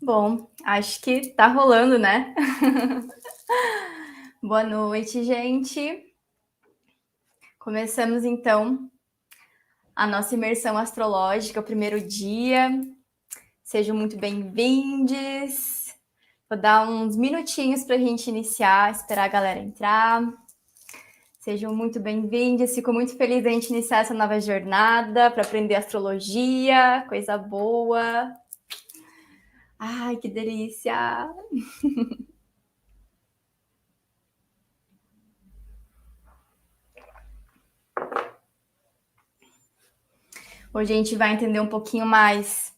Bom, acho que tá rolando, né? Boa noite, gente. Começamos então a nossa imersão astrológica, o primeiro dia. Sejam muito bem-vindos. Vou dar uns minutinhos para a gente iniciar, esperar a galera entrar. Sejam muito bem-vindos. Fico muito feliz da gente iniciar essa nova jornada para aprender astrologia, coisa boa. Ai, que delícia! Hoje a gente vai entender um pouquinho mais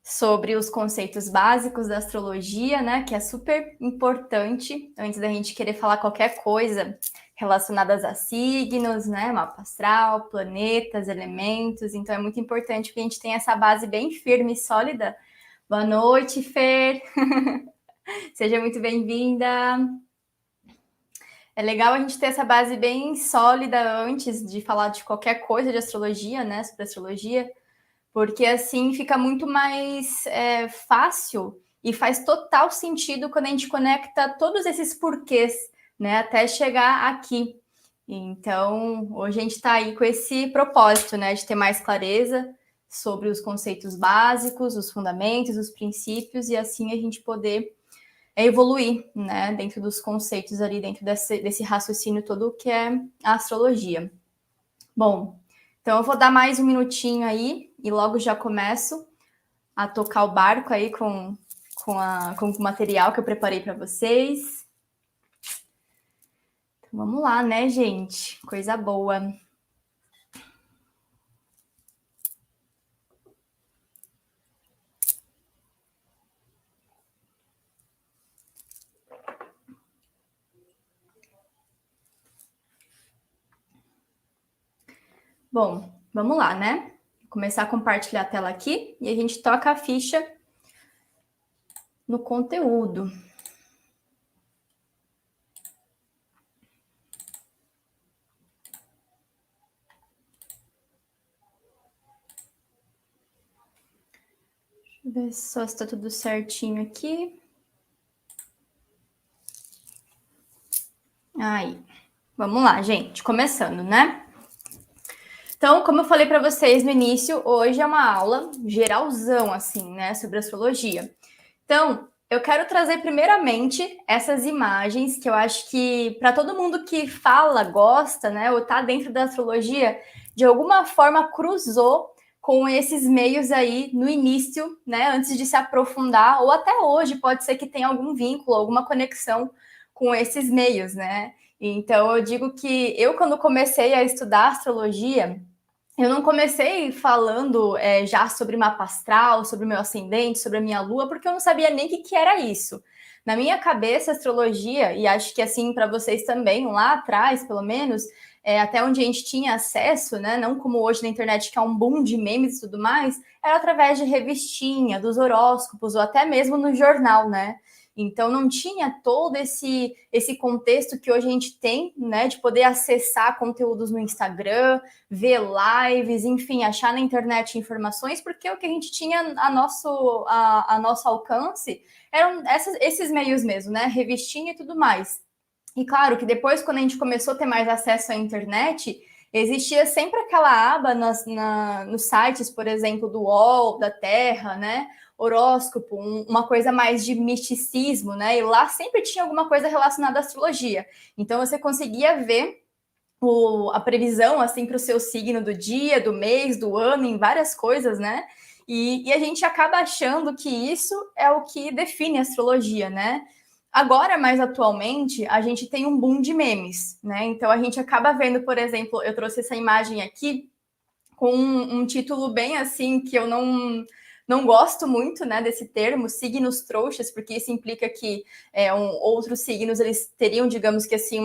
sobre os conceitos básicos da astrologia, né? Que é super importante antes da gente querer falar qualquer coisa relacionadas a signos, né? Mapa astral, planetas, elementos. Então é muito importante que a gente tenha essa base bem firme e sólida. Boa noite, Fer. Seja muito bem-vinda. É legal a gente ter essa base bem sólida antes de falar de qualquer coisa de astrologia, né? Sobre astrologia, porque assim fica muito mais fácil e faz total sentido quando a gente conecta todos esses porquês, né, até chegar aqui. Então, hoje a gente está aí com esse propósito, né, de ter mais clareza sobre os conceitos básicos, os fundamentos, os princípios, e assim a gente poder evoluir, né, dentro dos conceitos ali, dentro desse raciocínio todo que é a astrologia. Bom, então eu vou dar mais um minutinho aí e logo já começo a tocar o barco aí com o material que eu preparei para vocês. Então, vamos lá, né, gente? Coisa boa. Bom, vamos lá, né? Vou começar a compartilhar a tela aqui e a gente toca a ficha no conteúdo. Deixa eu ver só se está tudo certinho aqui. Aí, vamos lá, gente, começando, né? Então, como eu falei para vocês no início, hoje é uma aula geralzão, assim, né, sobre astrologia. Então, eu quero trazer primeiramente essas imagens que eu acho que para todo mundo que fala, gosta, né, ou está dentro da astrologia, de alguma forma cruzou com esses meios aí no início, né, antes de se aprofundar, ou até hoje pode ser que tenha algum vínculo, alguma conexão com esses meios, né? Então, eu digo que eu, quando comecei a estudar astrologia, eu não comecei falando já sobre mapa astral, sobre o meu ascendente, sobre a minha lua, porque eu não sabia nem o que era isso. Na minha cabeça, astrologia, e acho que assim para vocês também, lá atrás, pelo menos, até onde a gente tinha acesso, né? Não como hoje na internet, que é um boom de memes e tudo mais, era através de revistinha, dos horóscopos, ou até mesmo no jornal, né? Então não tinha todo esse contexto que hoje a gente tem, né? De poder acessar conteúdos no Instagram, ver lives, enfim, achar na internet informações, porque o que a gente tinha a nosso alcance eram esses meios mesmo, né? Revistinha e tudo mais. E claro que depois, quando a gente começou a ter mais acesso à internet, existia sempre aquela aba nos sites, por exemplo, do UOL, da Terra, né? Horóscopo, uma coisa mais de misticismo, né? E lá sempre tinha alguma coisa relacionada à astrologia. Então você conseguia ver a previsão assim para o seu signo do dia, do mês, do ano, em várias coisas, né? E a gente acaba achando que isso é o que define a astrologia, né? Agora, mais atualmente, a gente tem um boom de memes, né? Então a gente acaba vendo, por exemplo, eu trouxe essa imagem aqui com um título bem assim que eu não gosto muito, né, desse termo, signos trouxas, porque isso implica que outros signos eles teriam, digamos que assim,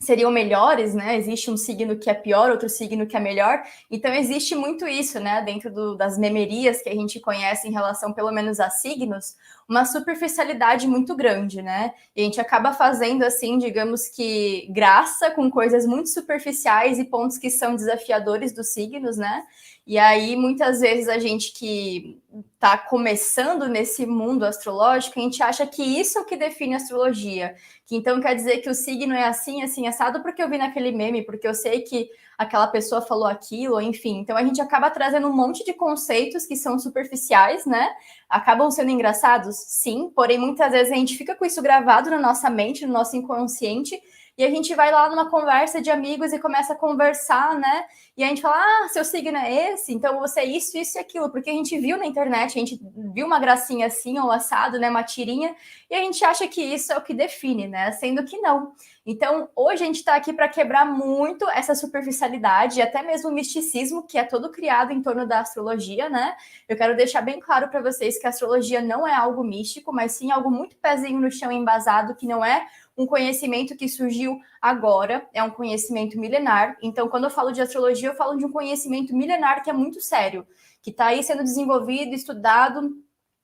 seriam melhores, né? Existe um signo que é pior, outro signo que é melhor. Então existe muito isso, né? Dentro das memerias que a gente conhece em relação, pelo menos, a signos, uma superficialidade muito grande, né? E a gente acaba fazendo, assim, digamos que graça com coisas muito superficiais e pontos que são desafiadores dos signos, né? E aí, muitas vezes, a gente que está começando nesse mundo astrológico, a gente acha que isso é o que define a astrologia. Que então quer dizer que o signo é assim, assim, assado, porque eu vi naquele meme, porque eu sei que aquela pessoa falou aquilo, enfim. Então a gente acaba trazendo um monte de conceitos que são superficiais, né? Acabam sendo engraçados, sim, porém muitas vezes a gente fica com isso gravado na nossa mente, no nosso inconsciente, e a gente vai lá numa conversa de amigos e começa a conversar, né? E a gente fala, seu signo é esse, então você é isso, isso e aquilo, porque a gente viu na internet, a gente viu uma gracinha assim, ou assado, né, uma tirinha, e a gente acha que isso é o que define, né, sendo que não. Então, hoje a gente está aqui para quebrar muito essa superficialidade e até mesmo o misticismo, que é todo criado em torno da astrologia, né? Eu quero deixar bem claro para vocês que a astrologia não é algo místico, mas sim algo muito pezinho no chão, embasado, que não é um conhecimento que surgiu agora, é um conhecimento milenar. Então, quando eu falo de astrologia, eu falo de um conhecimento milenar que é muito sério, que está aí sendo desenvolvido, estudado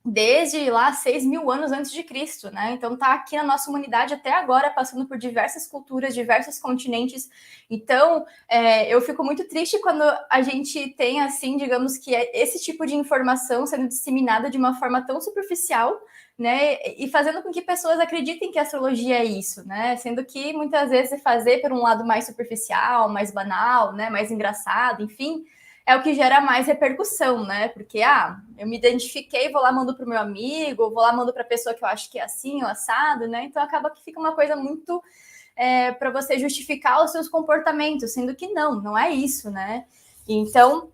desde lá 6.000 anos antes de Cristo, né? Então está aqui na nossa humanidade até agora, passando por diversas culturas, diversos continentes. Então, eu fico muito triste quando a gente tem, assim, digamos que esse tipo de informação sendo disseminada de uma forma tão superficial, né? E fazendo com que pessoas acreditem que a astrologia é isso, né? Sendo que muitas vezes é fazer por um lado mais superficial, mais banal, né? Mais engraçado, enfim, é o que gera mais repercussão, né? Porque, eu me identifiquei, vou lá, mando para o meu amigo, vou lá, mando para a pessoa que eu acho que é assim, ou assado, né? Então acaba que fica uma coisa muito para você justificar os seus comportamentos, sendo que não é isso, né? Então,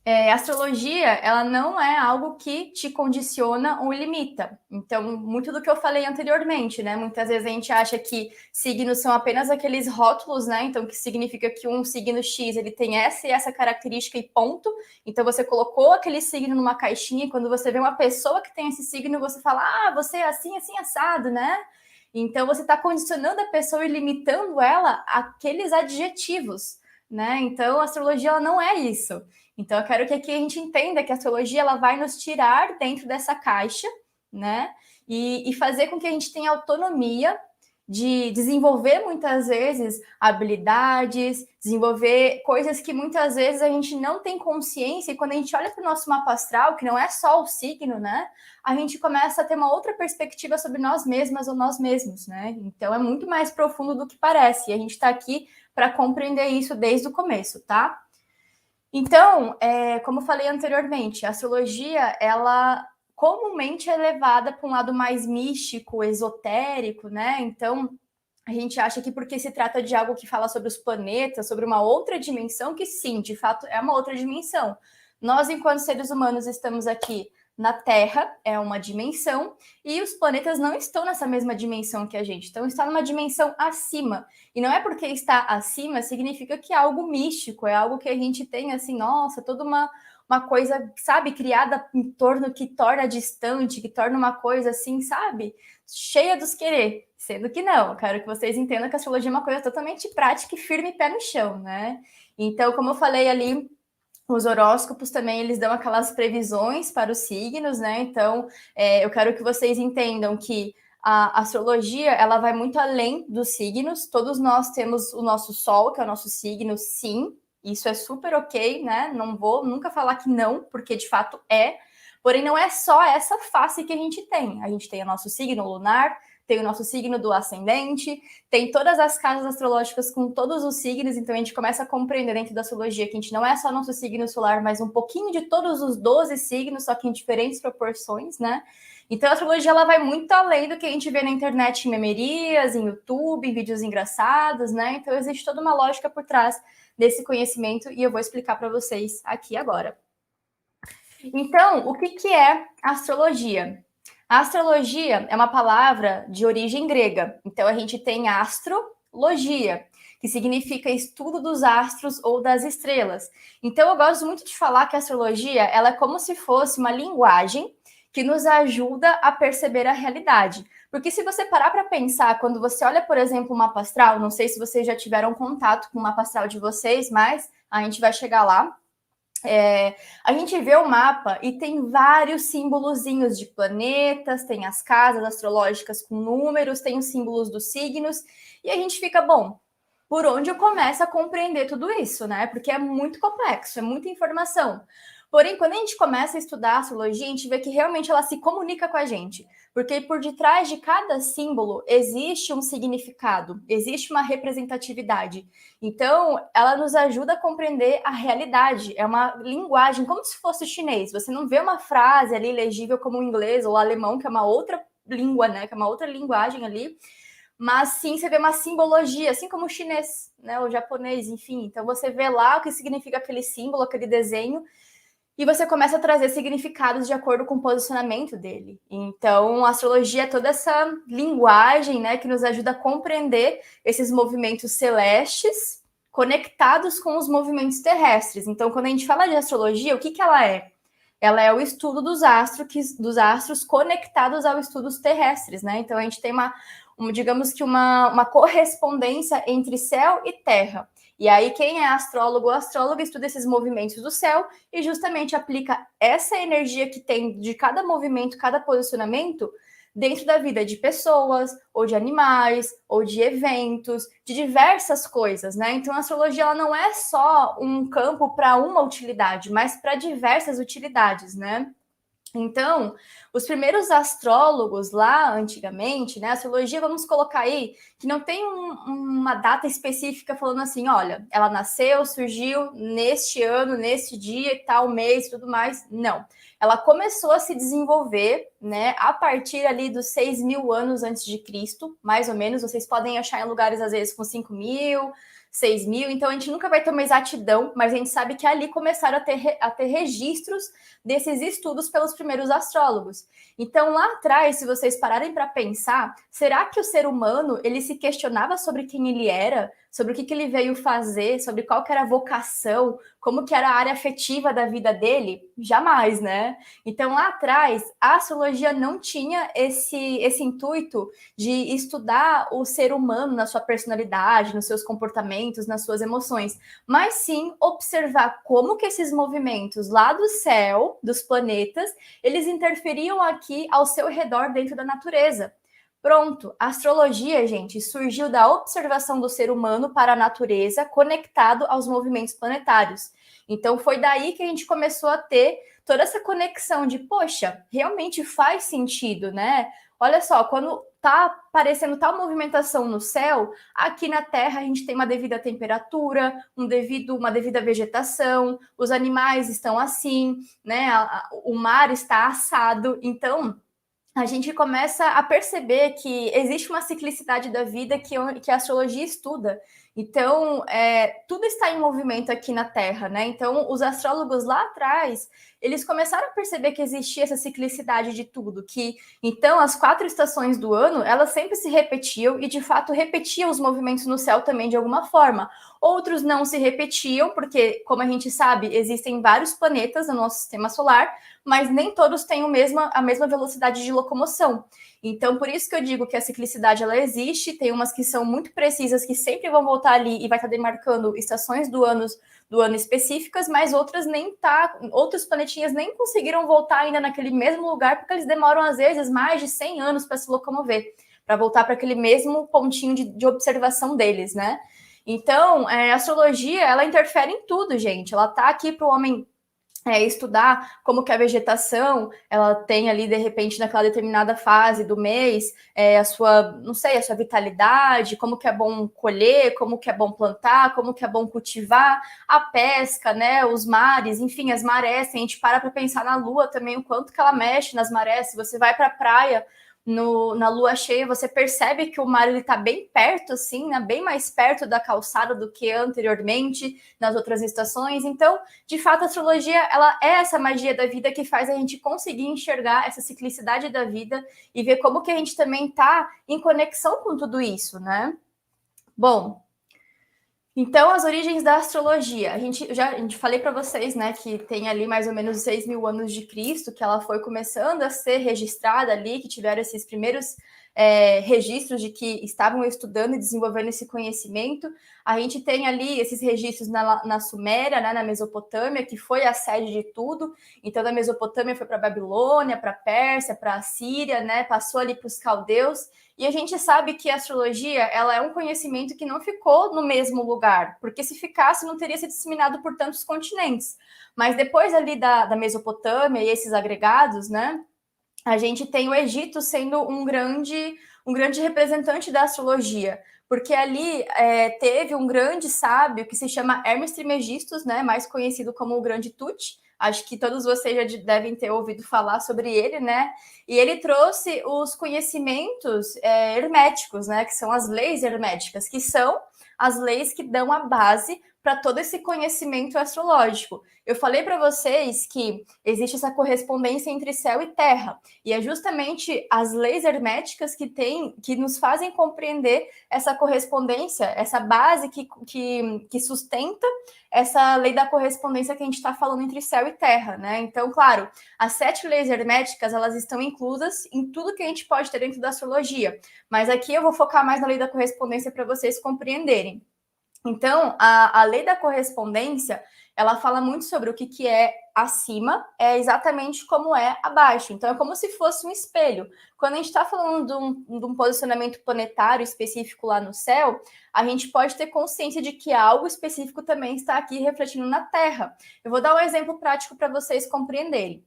a astrologia, ela não é algo que te condiciona ou limita. Então, muito do que eu falei anteriormente, né? Muitas vezes a gente acha que signos são apenas aqueles rótulos, né? Então, que significa que um signo X, ele tem essa e essa característica e ponto. Então, você colocou aquele signo numa caixinha e quando você vê uma pessoa que tem esse signo, você fala, você é assim, assim, assado, né? Então, você está condicionando a pessoa e limitando ela àqueles adjetivos, né? Então, a astrologia, ela não é isso. Então, eu quero que aqui a gente entenda que a astrologia ela vai nos tirar dentro dessa caixa, né? E fazer com que a gente tenha autonomia de desenvolver muitas vezes habilidades, desenvolver coisas que muitas vezes a gente não tem consciência, e quando a gente olha para o nosso mapa astral, que não é só o signo, né? A gente começa a ter uma outra perspectiva sobre nós mesmas ou nós mesmos, né? Então é muito mais profundo do que parece, e a gente está aqui para compreender isso desde o começo, tá? Então, como eu falei anteriormente, a astrologia, ela comumente é levada para um lado mais místico, esotérico, né? Então, a gente acha que porque se trata de algo que fala sobre os planetas, sobre uma outra dimensão, que sim, de fato é uma outra dimensão. Nós, enquanto seres humanos, estamos aqui na Terra, é uma dimensão, e os planetas não estão nessa mesma dimensão que a gente, então está numa dimensão acima. E não é porque está acima, significa que é algo místico, é algo que a gente tem, assim, nossa, toda uma coisa, sabe, criada em torno que torna distante, que torna uma coisa assim, sabe, cheia dos querer. Sendo que não, quero que vocês entendam que a astrologia é uma coisa totalmente prática e firme, pé no chão, né? Então, como eu falei ali, os horóscopos também, eles dão aquelas previsões para os signos, né? Então, eu quero que vocês entendam que a astrologia, ela vai muito além dos signos. Todos nós temos o nosso sol, que é o nosso signo, sim. Isso é super ok, né? Não vou nunca falar que não, porque de fato é. Porém, não é só essa face que a gente tem. A gente tem o nosso signo lunar, tem o nosso signo do ascendente, tem todas as casas astrológicas com todos os signos, então a gente começa a compreender dentro da astrologia que a gente não é só nosso signo solar, mas um pouquinho de todos os 12 signos, só que em diferentes proporções, né? Então a astrologia ela vai muito além do que a gente vê na internet em memerias, em YouTube, em vídeos engraçados, né? Então existe toda uma lógica por trás desse conhecimento e eu vou explicar para vocês aqui agora. Então, o que é astrologia? A astrologia é uma palavra de origem grega. Então, a gente tem astrologia, que significa estudo dos astros ou das estrelas. Então, eu gosto muito de falar que a astrologia ela é como se fosse uma linguagem que nos ajuda a perceber a realidade. Porque se você parar para pensar, quando você olha, por exemplo, o mapa astral, não sei se vocês já tiveram contato com o mapa astral de vocês, mas a gente vai chegar lá. A gente vê o mapa e tem vários símbolozinhos de planetas, tem as casas astrológicas com números, tem os símbolos dos signos, e a gente fica, bom, por onde eu começo a compreender tudo isso, né? Porque é muito complexo, é muita informação. Porém, quando a gente começa a estudar a astrologia, a gente vê que realmente ela se comunica com a gente. Porque por detrás de cada símbolo existe um significado, existe uma representatividade. Então, ela nos ajuda a compreender a realidade. É uma linguagem, como se fosse o chinês. Você não vê uma frase ali legível como o inglês ou o alemão, que é uma outra língua, né? Que é uma outra linguagem ali. Mas sim, você vê uma simbologia, assim como o chinês, né? O japonês, enfim. Então, você vê lá o que significa aquele símbolo, aquele desenho, e você começa a trazer significados de acordo com o posicionamento dele. Então, a astrologia é toda essa linguagem, né, que nos ajuda a compreender esses movimentos celestes conectados com os movimentos terrestres. Então, quando a gente fala de astrologia, o que, que ela é? Ela é o estudo dos astros conectados aos estudos terrestres, né? Então, a gente tem digamos que uma correspondência entre céu e terra. E aí, quem é astrólogo ou astróloga estuda esses movimentos do céu e justamente aplica essa energia que tem de cada movimento, cada posicionamento, dentro da vida de pessoas, ou de animais, ou de eventos, de diversas coisas, né? Então, a astrologia ela não é só um campo para uma utilidade, mas para diversas utilidades, né? Então, os primeiros astrólogos lá, antigamente, né, a astrologia, vamos colocar aí, que não tem uma data específica falando assim, olha, ela nasceu, surgiu neste ano, neste dia, tal mês, tudo mais. Não. Ela começou a se desenvolver, né, a partir ali dos 6.000 anos antes de Cristo, mais ou menos. Vocês podem achar em lugares, às vezes, com 5.000, 6.000, então a gente nunca vai ter uma exatidão, mas a gente sabe que ali começaram a ter registros desses estudos pelos primeiros astrólogos. Então, lá atrás, se vocês pararem para pensar, será que o ser humano ele se questionava sobre quem ele era, sobre o que ele veio fazer, sobre qual que era a vocação, como que era a área afetiva da vida dele? Jamais, né? Então, lá atrás, a astrologia não tinha esse intuito de estudar o ser humano na sua personalidade, nos seus comportamentos, nas suas emoções, mas sim observar como que esses movimentos lá do céu, dos planetas, eles interferiam aqui ao seu redor dentro da natureza. Pronto, a astrologia, gente, surgiu da observação do ser humano para a natureza conectado aos movimentos planetários. Então foi daí que a gente começou a ter toda essa conexão de, poxa, realmente faz sentido, né? Olha só, quando tá aparecendo tal movimentação no céu, aqui na Terra a gente tem uma devida temperatura, uma devida vegetação, os animais estão assim, né? O mar está assado, então a gente começa a perceber que existe uma ciclicidade da vida que a astrologia estuda. Então, tudo está em movimento aqui na Terra, né? Então, os astrólogos lá atrás, eles começaram a perceber que existia essa ciclicidade de tudo, que, então, as 4 estações do ano, elas sempre se repetiam e, de fato, repetiam os movimentos no céu também de alguma forma. Outros não se repetiam, porque, como a gente sabe, existem vários planetas no nosso sistema solar, mas nem todos têm a mesma velocidade de locomoção. Então, por isso que eu digo que a ciclicidade ela existe, tem umas que são muito precisas, que sempre vão voltar ali e vai estar demarcando estações do ano específicas, mas outras outros planetinhas nem conseguiram voltar ainda naquele mesmo lugar, porque eles demoram, às vezes, mais de 100 anos para se locomover, para voltar para aquele mesmo pontinho de observação deles, né? Então, a astrologia, ela interfere em tudo, gente. Ela tá aqui para o homem estudar como que a vegetação, ela tem ali, de repente, naquela determinada fase do mês, a sua, não sei, a sua vitalidade, como que é bom colher, como que é bom plantar, como que é bom cultivar, a pesca, né, os mares, enfim, as marés, a gente para pensar na lua também, o quanto que ela mexe nas marés, se você vai para a praia, na lua cheia, você percebe que o mar ele está bem perto, assim, né? Bem mais perto da calçada do que anteriormente, nas outras estações. Então, de fato, a astrologia ela é essa magia da vida que faz a gente conseguir enxergar essa ciclicidade da vida e ver como que a gente também está em conexão com tudo isso, né? Bom, então, as origens da astrologia. A gente falei para vocês, né, que tem ali mais ou menos 6.000 anos de Cristo, que ela foi começando a ser registrada ali, que tiveram esses primeiros registros de que estavam estudando e desenvolvendo esse conhecimento. A gente tem ali esses registros na Suméria, né, na Mesopotâmia, que foi a sede de tudo. Então, da Mesopotâmia foi para a Babilônia, para a Pérsia, para a Síria, né, passou ali para os caldeus. E a gente sabe que a astrologia, ela é um conhecimento que não ficou no mesmo lugar, porque se ficasse, não teria sido disseminado por tantos continentes. Mas depois ali da Mesopotâmia e esses agregados, né, a gente tem o Egito sendo um grande representante da astrologia, porque ali teve um grande sábio que se chama Hermes Trismegistus, né, mais conhecido como o Grande Tut. Acho que todos vocês já devem ter ouvido falar sobre ele, né? E ele trouxe os conhecimentos herméticos, né? Que são as leis herméticas, que são as leis que dão a base para todo esse conhecimento astrológico. Eu falei para vocês que existe essa correspondência entre céu e terra, e é justamente as leis herméticas que nos fazem compreender essa correspondência, essa base que sustenta essa lei da correspondência que a gente está falando entre céu e terra, né? Então, claro, as 7 leis herméticas, elas estão inclusas em tudo que a gente pode ter dentro da astrologia, mas aqui eu vou focar mais na lei da correspondência para vocês compreenderem. Então, a lei da correspondência, ela fala muito sobre o que é acima, é exatamente como é abaixo. Então, é como se fosse um espelho. Quando a gente está falando de um posicionamento planetário específico lá no céu, a gente pode ter consciência de que algo específico também está aqui refletindo na Terra. Eu vou dar um exemplo prático para vocês compreenderem.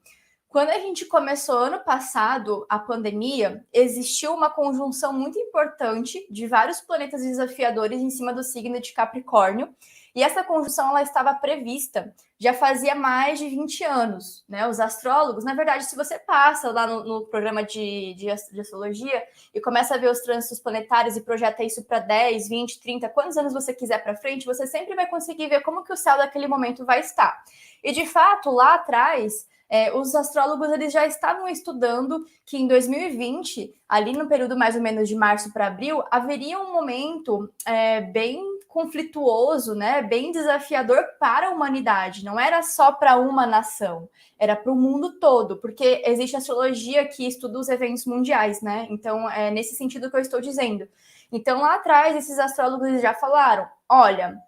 Quando a gente começou ano passado a pandemia, existiu uma conjunção muito importante de vários planetas desafiadores em cima do signo de Capricórnio, e essa conjunção ela estava prevista já fazia mais de 20 anos, né? Os astrólogos, na verdade, se você passa lá no programa de astrologia e começa a ver os trânsitos planetários e projeta isso para 10, 20, 30, quantos anos você quiser para frente, você sempre vai conseguir ver como que o céu daquele momento vai estar. E de fato, lá atrás, os astrólogos eles já estavam estudando que em 2020, ali no período mais ou menos de março para abril, haveria um momento bem conflituoso, né, bem desafiador para a humanidade. Não era só para uma nação, era para o mundo todo, porque existe astrologia que estuda os eventos mundiais, né? Então, é nesse sentido que eu estou dizendo. Então, lá atrás, esses astrólogos já falaram: olha,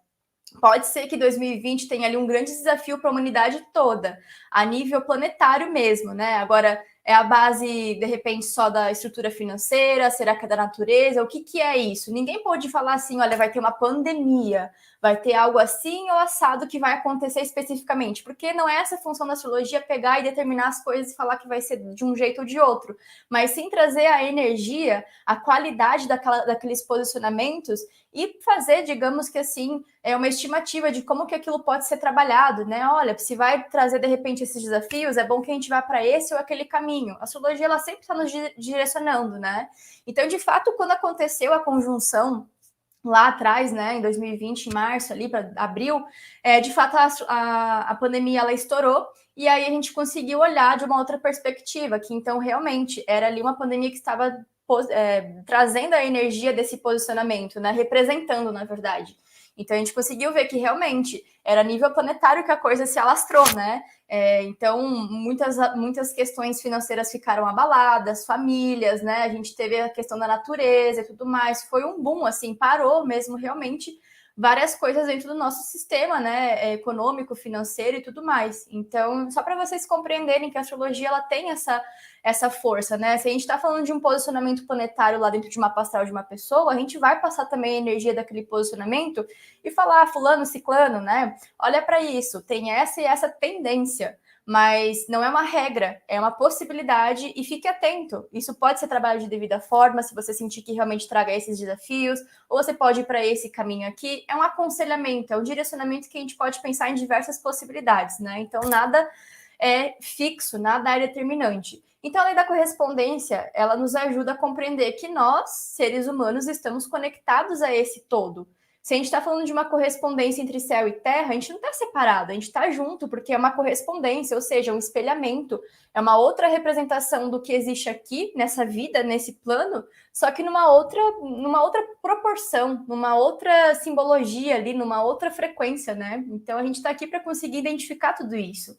pode ser que 2020 tenha ali um grande desafio para a humanidade toda, a nível planetário mesmo, né? Agora, é a base, de repente, só da estrutura financeira? Será que é da natureza? O que é isso? Ninguém pode falar assim, olha, vai ter uma pandemia, vai ter algo assim ou assado que vai acontecer especificamente, porque não é essa a função da astrologia pegar e determinar as coisas e falar que vai ser de um jeito ou de outro, mas sim trazer a energia, a qualidade daqueles posicionamentos e fazer, digamos que assim, uma estimativa de como que aquilo pode ser trabalhado, né? Olha, se vai trazer de repente esses desafios, é bom que a gente vá para esse ou aquele caminho. A astrologia ela sempre está nos direcionando, né? Então, de fato, quando aconteceu a conjunção lá atrás, né, em 2020, em março, ali para abril, de fato a pandemia ela estourou e aí a gente conseguiu olhar de uma outra perspectiva, que então realmente era ali uma pandemia que estava trazendo a energia desse posicionamento, né, representando, na verdade. Então a gente conseguiu ver que realmente era a nível planetário que a coisa se alastrou, né? Então muitas questões financeiras ficaram abaladas, famílias, né? A gente teve a questão da natureza e tudo mais. Foi um boom, assim, parou mesmo realmente várias coisas dentro do nosso sistema, né? Econômico, financeiro e tudo mais. Então, só para vocês compreenderem que a astrologia ela tem essa força, né? Se a gente está falando de um posicionamento planetário lá dentro de uma astral de uma pessoa, a gente vai passar também a energia daquele posicionamento e falar, fulano, ciclano, né? Olha para isso, tem essa e essa tendência, mas não é uma regra, é uma possibilidade e fique atento. Isso pode ser trabalho de devida forma, se você sentir que realmente traga esses desafios, ou você pode ir para esse caminho aqui. É um aconselhamento, é um direcionamento que a gente pode pensar em diversas possibilidades, né? Então, nada é fixo, nada é determinante. Então, a lei da correspondência, ela nos ajuda a compreender que nós, seres humanos, estamos conectados a esse todo. Se a gente está falando de uma correspondência entre céu e terra, a gente não está separado, a gente está junto, porque é uma correspondência, ou seja, um espelhamento, é uma outra representação do que existe aqui, nessa vida, nesse plano, só que numa outra proporção, numa outra simbologia ali, numa outra frequência, né? Então, a gente está aqui para conseguir identificar tudo isso.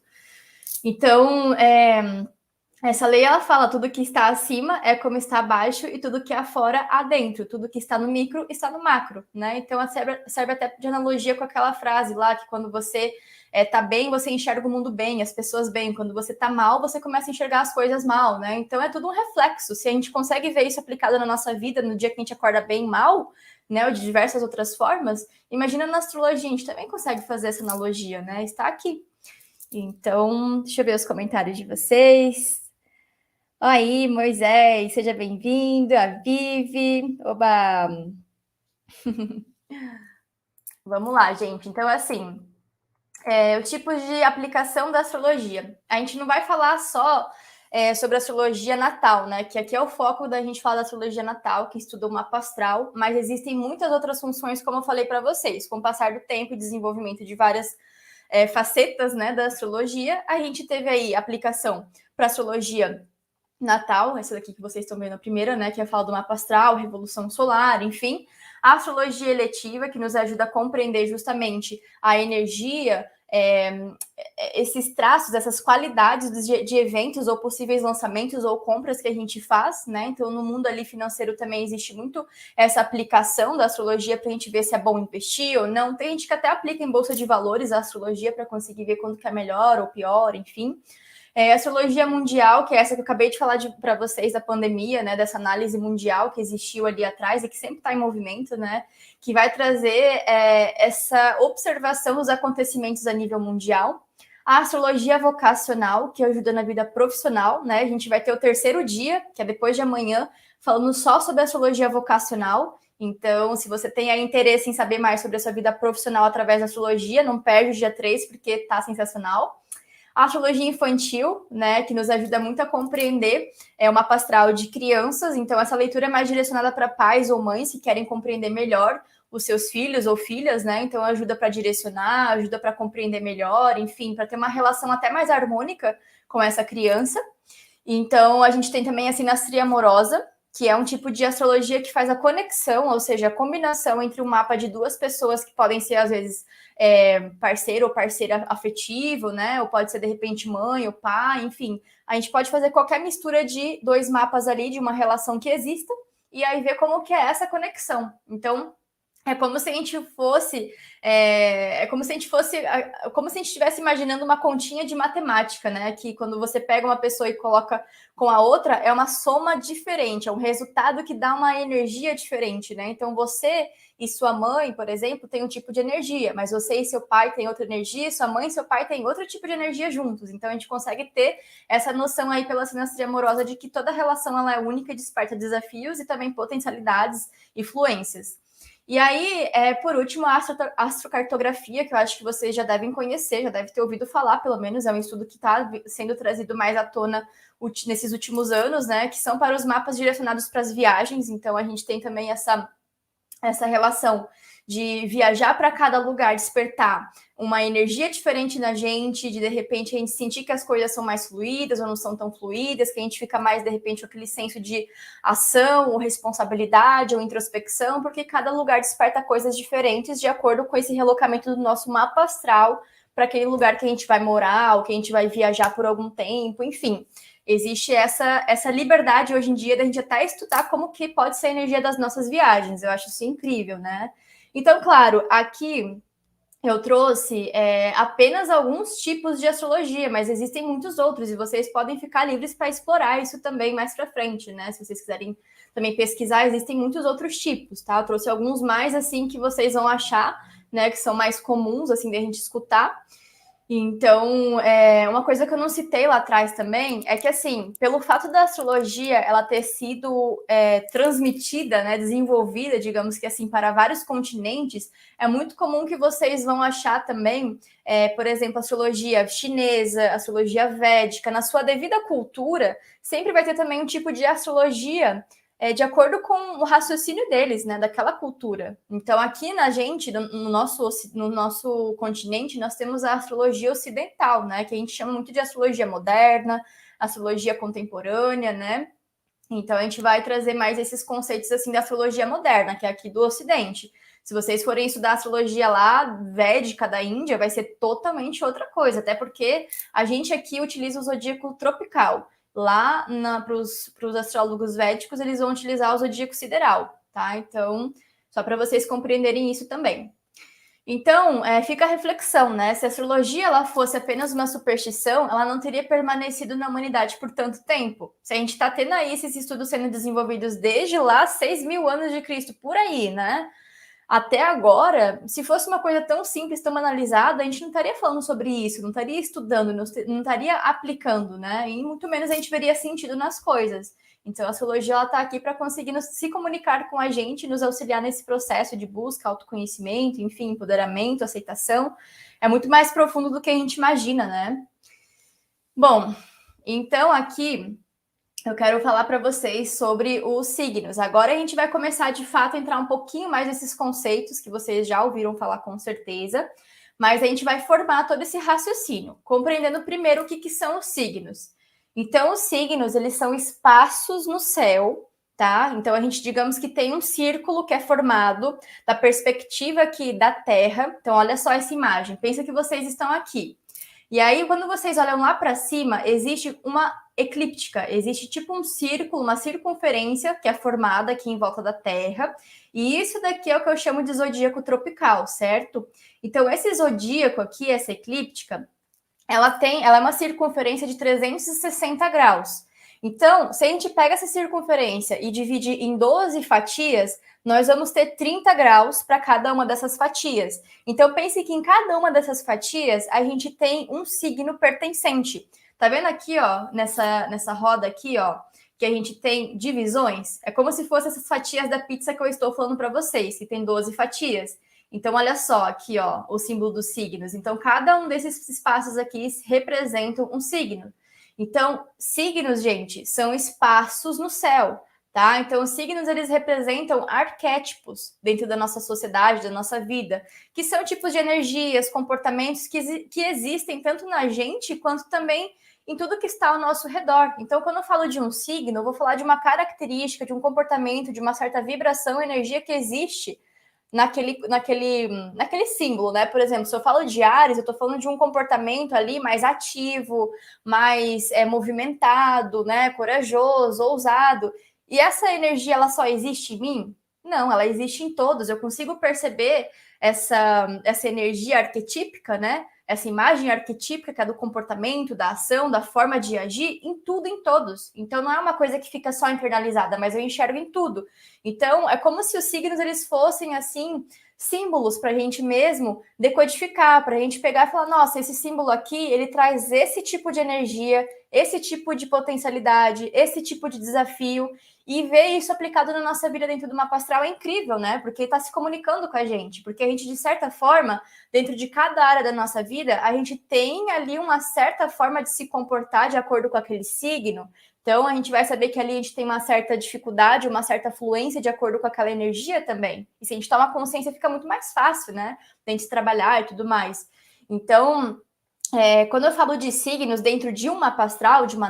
Então, Essa lei, ela fala, tudo que está acima é como está abaixo e tudo que é afora, adentro. Tudo que está no micro, está no macro, né? Então, serve até de analogia com aquela frase lá, que quando você tá bem, você enxerga o mundo bem, as pessoas bem. Quando você tá mal, você começa a enxergar as coisas mal, né? Então, é tudo um reflexo. Se a gente consegue ver isso aplicado na nossa vida, no dia que a gente acorda bem, mal, né, ou de diversas outras formas, imagina na astrologia, a gente também consegue fazer essa analogia, né? Está aqui. Então, deixa eu ver os comentários de vocês. Aí, Moisés, seja bem-vindo, a Vivi. Oba! Vamos lá, gente. Então, assim, o tipo de aplicação da astrologia. A gente não vai falar só sobre astrologia natal, né? Que aqui é o foco da gente falar da astrologia natal, que estuda o mapa astral, mas existem muitas outras funções, como eu falei para vocês. Com o passar do tempo e desenvolvimento de várias facetas, né, da astrologia, a gente teve aí aplicação para astrologia natal, essa daqui que vocês estão vendo a primeira, né, que é fala do mapa astral, revolução solar, enfim. A astrologia eletiva, que nos ajuda a compreender justamente a energia, esses traços, essas qualidades de eventos ou possíveis lançamentos ou compras que a gente faz, né? Então, no mundo ali financeiro também existe muito essa aplicação da astrologia para a gente ver se é bom investir ou não. Tem gente que até aplica em bolsa de valores a astrologia para conseguir ver quando que é melhor ou pior, enfim. Astrologia mundial, que é essa que eu acabei de falar para vocês da pandemia, né, dessa análise mundial que existiu ali atrás e que sempre está em movimento, né, que vai trazer essa observação dos acontecimentos a nível mundial. A astrologia vocacional, que ajuda na vida profissional, né, a gente vai ter o terceiro dia, que é depois de amanhã, falando só sobre astrologia vocacional. Então, se você tem aí interesse em saber mais sobre a sua vida profissional através da astrologia, não perde o dia 3, porque tá sensacional. A astrologia infantil, né, que nos ajuda muito a compreender o mapa astral de crianças. Então, essa leitura é mais direcionada para pais ou mães que querem compreender melhor os seus filhos ou filhas, né? Então, ajuda para direcionar, ajuda para compreender melhor, enfim, para ter uma relação até mais harmônica com essa criança. Então, a gente tem também a sinastria amorosa, que é um tipo de astrologia que faz a conexão, ou seja, a combinação entre um mapa de duas pessoas que podem ser, às vezes, parceiro ou parceira afetivo, né? Ou pode ser, de repente, mãe ou pai, enfim. A gente pode fazer qualquer mistura de dois mapas ali, de uma relação que exista, e aí ver como que é essa conexão. Então, é como se a gente fosse, como se a gente estivesse imaginando uma continha de matemática, né? Que quando você pega uma pessoa e coloca com a outra, é uma soma diferente, é um resultado que dá uma energia diferente, né? Então você e sua mãe, por exemplo, tem um tipo de energia, mas você e seu pai têm outra energia, sua mãe e seu pai têm outro tipo de energia juntos. Então a gente consegue ter essa noção aí pela sinastria amorosa de que toda relação ela é única e desperta desafios e também potencialidades e fluências. E aí, por último, a astrocartografia, que eu acho que vocês já devem conhecer, já devem ter ouvido falar, pelo menos, é um estudo que está sendo trazido mais à tona nesses últimos anos, né? Que são para os mapas direcionados para as viagens. Então, a gente tem também essa relação de viajar para cada lugar, despertar uma energia diferente na gente, de repente a gente sentir que as coisas são mais fluídas ou não são tão fluídas, que a gente fica mais, de repente, com aquele senso de ação, ou responsabilidade, ou introspecção, porque cada lugar desperta coisas diferentes de acordo com esse relocamento do nosso mapa astral para aquele lugar que a gente vai morar, ou que a gente vai viajar por algum tempo, enfim. Existe essa liberdade hoje em dia da gente até estudar como que pode ser a energia das nossas viagens. Eu acho isso incrível, né? Então, claro, aqui eu trouxe apenas alguns tipos de astrologia, mas existem muitos outros e vocês podem ficar livres para explorar isso também mais para frente, né? Se vocês quiserem também pesquisar, existem muitos outros tipos, tá? Eu trouxe alguns mais assim que vocês vão achar, né? Que são mais comuns assim de a gente escutar. Então, uma coisa que eu não citei lá atrás também é que, assim, pelo fato da astrologia ela ter sido transmitida, né, desenvolvida, digamos que assim, para vários continentes, é muito comum que vocês vão achar também, por exemplo, astrologia chinesa, astrologia védica, na sua devida cultura, sempre vai ter também um tipo de astrologia de acordo com o raciocínio deles, né, daquela cultura. Então, aqui na gente, no nosso continente, nós temos a astrologia ocidental, né, que a gente chama muito de astrologia moderna, astrologia contemporânea, né? Então, a gente vai trazer mais esses conceitos, assim, da astrologia moderna, que é aqui do Ocidente. Se vocês forem estudar astrologia lá, védica da Índia, vai ser totalmente outra coisa, até porque a gente aqui utiliza o zodíaco tropical. lá para os astrólogos védicos, eles vão utilizar o zodíaco sideral, tá? Então, só para vocês compreenderem isso também. Então, fica a reflexão, né? Se a astrologia ela fosse apenas uma superstição, ela não teria permanecido na humanidade por tanto tempo. Se a gente está tendo aí esses estudos sendo desenvolvidos desde lá, 6.000 anos de Cristo, por aí, né? Até agora, se fosse uma coisa tão simples, tão analisada, a gente não estaria falando sobre isso, não estaria estudando, não estaria aplicando, né? E muito menos a gente veria sentido nas coisas. Então, a astrologia ela está aqui para conseguir se comunicar com a gente, nos auxiliar nesse processo de busca, autoconhecimento, enfim, empoderamento, aceitação. É muito mais profundo do que a gente imagina, né? Bom, então aqui eu quero falar para vocês sobre os signos. Agora a gente vai começar, de fato, a entrar um pouquinho mais nesses conceitos que vocês já ouviram falar com certeza, mas a gente vai formar todo esse raciocínio, compreendendo primeiro o que são os signos. Então, os signos, eles são espaços no céu, tá? Então, a gente, digamos que tem um círculo que é formado da perspectiva aqui da Terra. Então, olha só essa imagem. Pensa que vocês estão aqui. E aí, quando vocês olham lá para cima, existe uma eclíptica, existe tipo um círculo, uma circunferência que é formada aqui em volta da Terra, e isso daqui é o que eu chamo de zodíaco tropical, certo? Então, esse zodíaco aqui, essa eclíptica, ela é uma circunferência de 360 graus. Então, se a gente pega essa circunferência e divide em 12 fatias, nós vamos ter 30 graus para cada uma dessas fatias. Então, pense que em cada uma dessas fatias, a gente tem um signo pertencente. Tá vendo aqui, ó, nessa roda aqui, ó, que a gente tem divisões? É como se fossem essas fatias da pizza que eu estou falando para vocês, que tem 12 fatias. Então, olha só aqui, ó, o símbolo dos signos. Então, cada um desses espaços aqui representa um signo. Então, signos, gente, são espaços no céu, tá? Então, os signos, eles representam arquétipos dentro da nossa sociedade, da nossa vida, que são tipos de energias, comportamentos que existem tanto na gente quanto também em tudo que está ao nosso redor. Então, quando eu falo de um signo, eu vou falar de uma característica, de um comportamento, de uma certa vibração, energia que existe naquele símbolo, né? Por exemplo, se eu falo de Áries, eu estou falando de um comportamento ali mais ativo, mais movimentado, né? Corajoso, ousado. E essa energia, ela só existe em mim? Não, ela existe em todos. Eu consigo perceber essa energia arquetípica, né? Essa imagem arquetípica que é do comportamento, da ação, da forma de agir, em tudo, em todos. Então, não é uma coisa que fica só internalizada, mas eu enxergo em tudo. Então, é como se os signos eles fossem, assim, símbolos para a gente mesmo decodificar, para a gente pegar e falar, nossa, esse símbolo aqui, ele traz esse tipo de energia, esse tipo de potencialidade, esse tipo de desafio, e ver isso aplicado na nossa vida dentro do mapa astral é incrível, né? Porque está se comunicando com a gente, porque a gente, de certa forma, dentro de cada área da nossa vida, a gente tem ali uma certa forma de se comportar de acordo com aquele signo. Então, a gente vai saber que ali a gente tem uma certa dificuldade, uma certa fluência de acordo com aquela energia também. E se a gente toma consciência, fica muito mais fácil, né? Da gente trabalhar e tudo mais. Então, quando eu falo de signos dentro de um mapa astral, de uma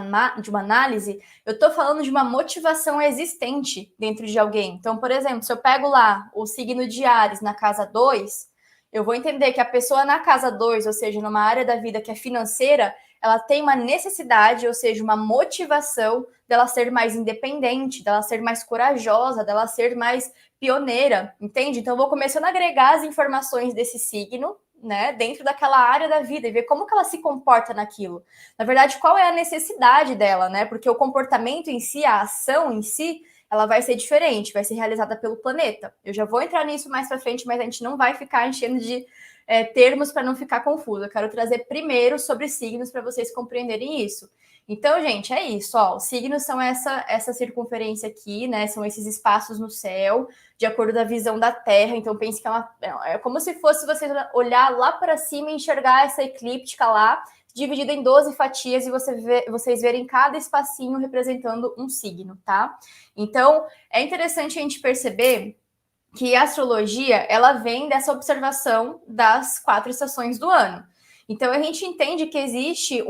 análise, eu estou falando de uma motivação existente dentro de alguém. Então, por exemplo, se eu pego lá o signo de Áries na casa 2, eu vou entender que a pessoa na casa 2, ou seja, numa área da vida que é financeira, ela tem uma necessidade, ou seja, uma motivação dela ser mais independente, dela ser mais corajosa, dela ser mais pioneira, entende? Então, eu vou começando a agregar as informações desse signo, né, dentro daquela área da vida e ver como que ela se comporta naquilo. Na verdade, qual é a necessidade dela, né? Porque o comportamento em si, a ação em si, ela vai ser diferente, vai ser realizada pelo planeta. Eu já vou entrar nisso mais para frente, mas a gente não vai ficar enchendo de termos para não ficar confuso. Eu quero trazer primeiro sobre signos para vocês compreenderem isso. Então, gente, é isso. Ó, os signos são essa circunferência aqui, né? São esses espaços no céu, de acordo com a visão da Terra. Então, pense que é como se fosse você olhar lá para cima e enxergar essa eclíptica lá, dividida em 12 fatias, e vocês verem cada espacinho representando um signo, tá? Então, é interessante a gente perceber que a astrologia, ela vem dessa observação das 4 estações do ano. Então, a gente entende que existe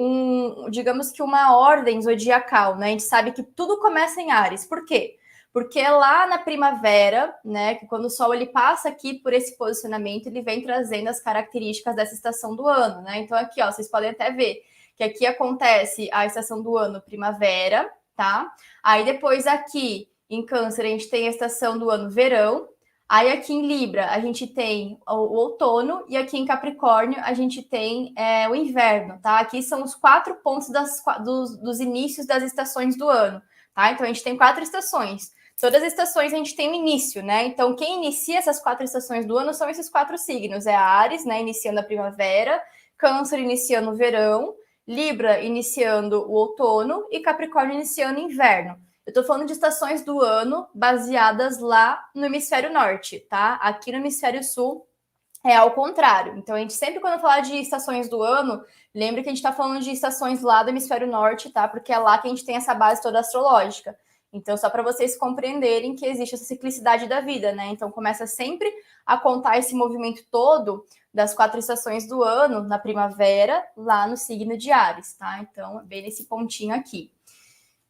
digamos que uma ordem zodiacal, né? A gente sabe que tudo começa em Áries. Por quê? Porque lá na primavera, né, que quando o Sol ele passa aqui por esse posicionamento, ele vem trazendo as características dessa estação do ano, né? Então, aqui, ó, vocês podem até ver que aqui acontece a estação do ano primavera, tá? Aí depois aqui em Câncer a gente tem a estação do ano verão. Aí aqui em Libra a gente tem o outono e aqui em Capricórnio a gente tem o inverno, tá? Aqui são os 4 pontos dos inícios das estações do ano, tá? Então a gente tem 4 estações. Todas as estações a gente tem um início, né? Então quem inicia essas 4 estações do ano são esses 4 signos. É Áries, né? Iniciando a primavera, Câncer iniciando o verão, Libra iniciando o outono e Capricórnio iniciando o inverno. Eu tô falando de estações do ano baseadas lá no hemisfério norte, tá? Aqui no hemisfério sul é ao contrário. Então, a gente sempre, quando falar de estações do ano, lembra que a gente tá falando de estações lá do hemisfério norte, tá? Porque é lá que a gente tem essa base toda astrológica. Então, só para vocês compreenderem que existe essa ciclicidade da vida, né? Então, começa sempre a contar esse movimento todo das 4 estações do ano na primavera, lá no signo de Áries, tá? Então, bem nesse pontinho aqui.